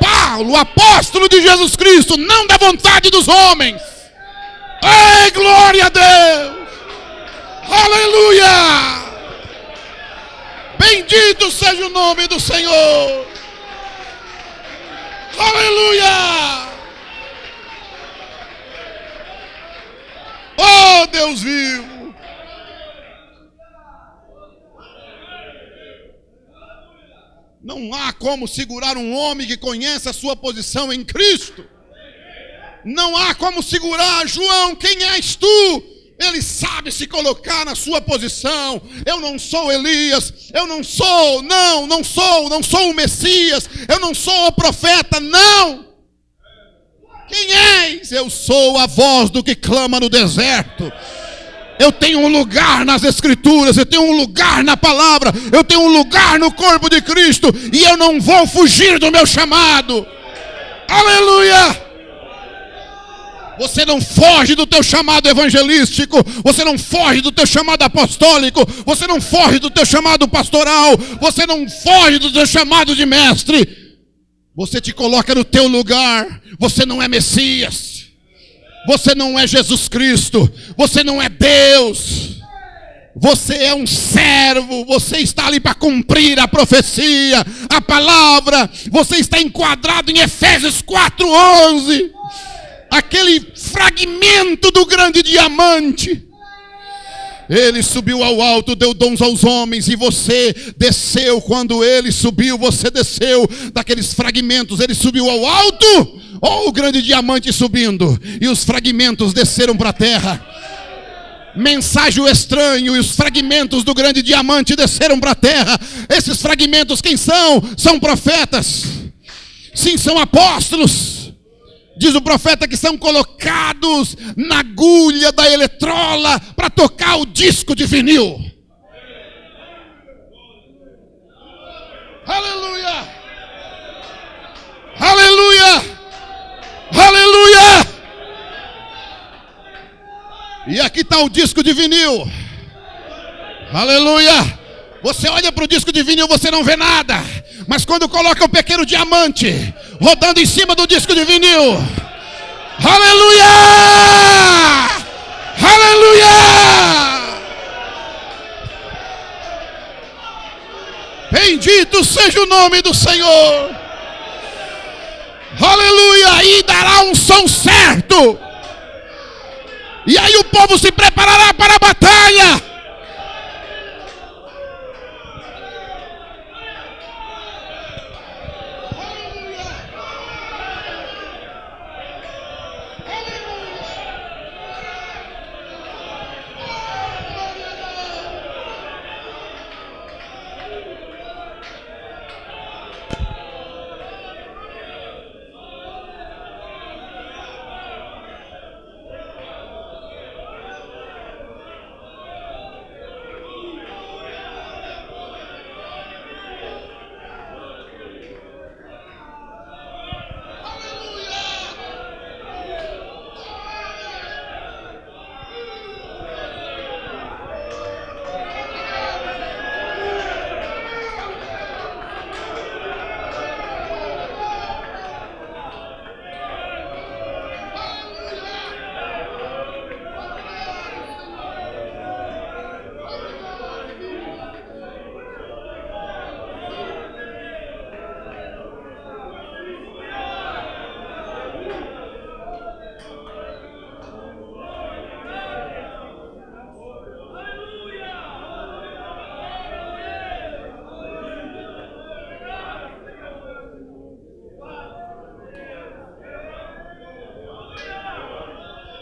Paulo, apóstolo de Jesus Cristo, não da vontade dos homens. Ei, glória a Deus! Aleluia! Bendito seja o nome do Senhor. Aleluia! Oh, Deus vivo! Não há como segurar um homem que conhece a sua posição em Cristo. Não há como segurar. João, quem és tu? Ele sabe se colocar na sua posição. Eu não sou Elias, eu não sou o Messias, eu não sou o profeta, não. Quem és? Eu sou a voz do que clama no deserto. Eu tenho um lugar nas Escrituras, eu tenho um lugar na palavra, eu tenho um lugar no corpo de Cristo, e eu não vou fugir do meu chamado. Aleluia! Você não foge do teu chamado evangelístico, você não foge do teu chamado apostólico, você não foge do teu chamado pastoral, você não foge do teu chamado de mestre. Você te coloca no teu lugar. Você não é Messias, você não é Jesus Cristo, você não é Deus. Você é um servo, você está ali para cumprir a profecia, a palavra. Você está enquadrado em Efésios 4:11. Aquele fragmento do grande diamante. Ele subiu ao alto, deu dons aos homens, e você desceu. Quando ele subiu, você desceu daqueles fragmentos. Ele subiu ao alto, o grande diamante subindo, e os fragmentos desceram para a terra. Mensageiro estranho, e os fragmentos do grande diamante desceram para a terra. Esses fragmentos quem são? São profetas. Sim, são apóstolos. Diz o profeta que são colocados na agulha da eletrola para tocar o disco de vinil. Aleluia! Aleluia! Aleluia! E aqui está o disco de vinil. Aleluia! Você olha para o disco de vinil, você não vê nada. Mas quando coloca um pequeno diamante rodando em cima do disco de vinil, aleluia! Aleluia! Bendito seja o nome do Senhor. Aleluia! E dará um som certo. E aí o povo se preparará para a batalha.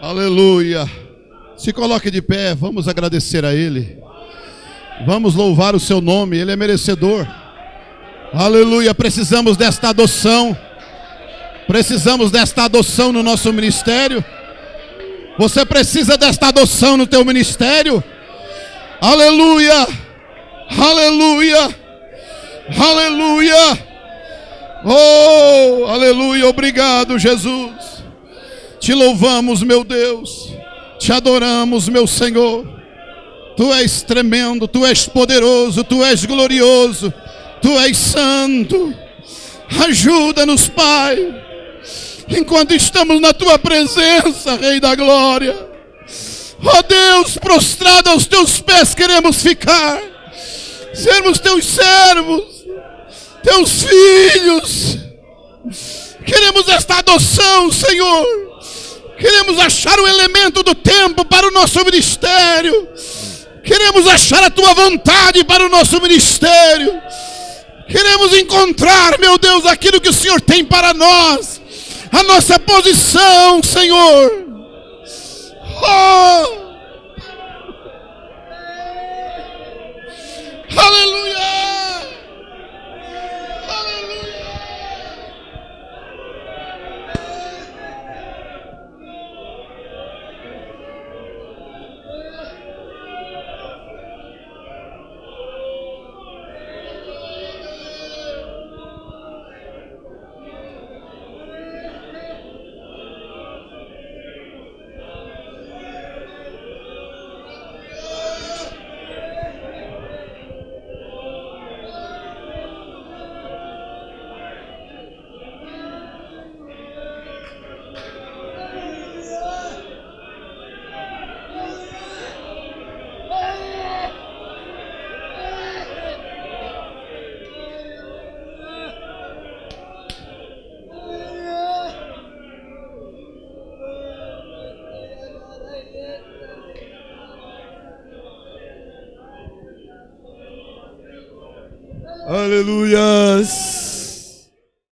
Aleluia. Se coloque de pé, vamos agradecer a Ele. Vamos louvar o seu nome, Ele é merecedor. Aleluia, precisamos desta adoção. Precisamos desta adoção no nosso ministério. Você precisa desta adoção no teu ministério. Aleluia. Aleluia. Aleluia. Oh, aleluia, obrigado, Jesus. Te louvamos, meu Deus, te adoramos, meu Senhor. Tu és tremendo, Tu és poderoso, Tu és glorioso, Tu és santo. Ajuda-nos, Pai, enquanto estamos na Tua presença, Rei da Glória. Ó Deus, prostrado aos Teus pés queremos ficar. sermos teus servos, teus filhos. Queremos esta adoção, Senhor. Queremos achar o elemento do tempo para o nosso ministério. Queremos achar a tua vontade para o nosso ministério. Queremos encontrar, meu Deus, aquilo que o Senhor tem para nós. A nossa posição, Senhor. Oh! Aleluia! Aleluias.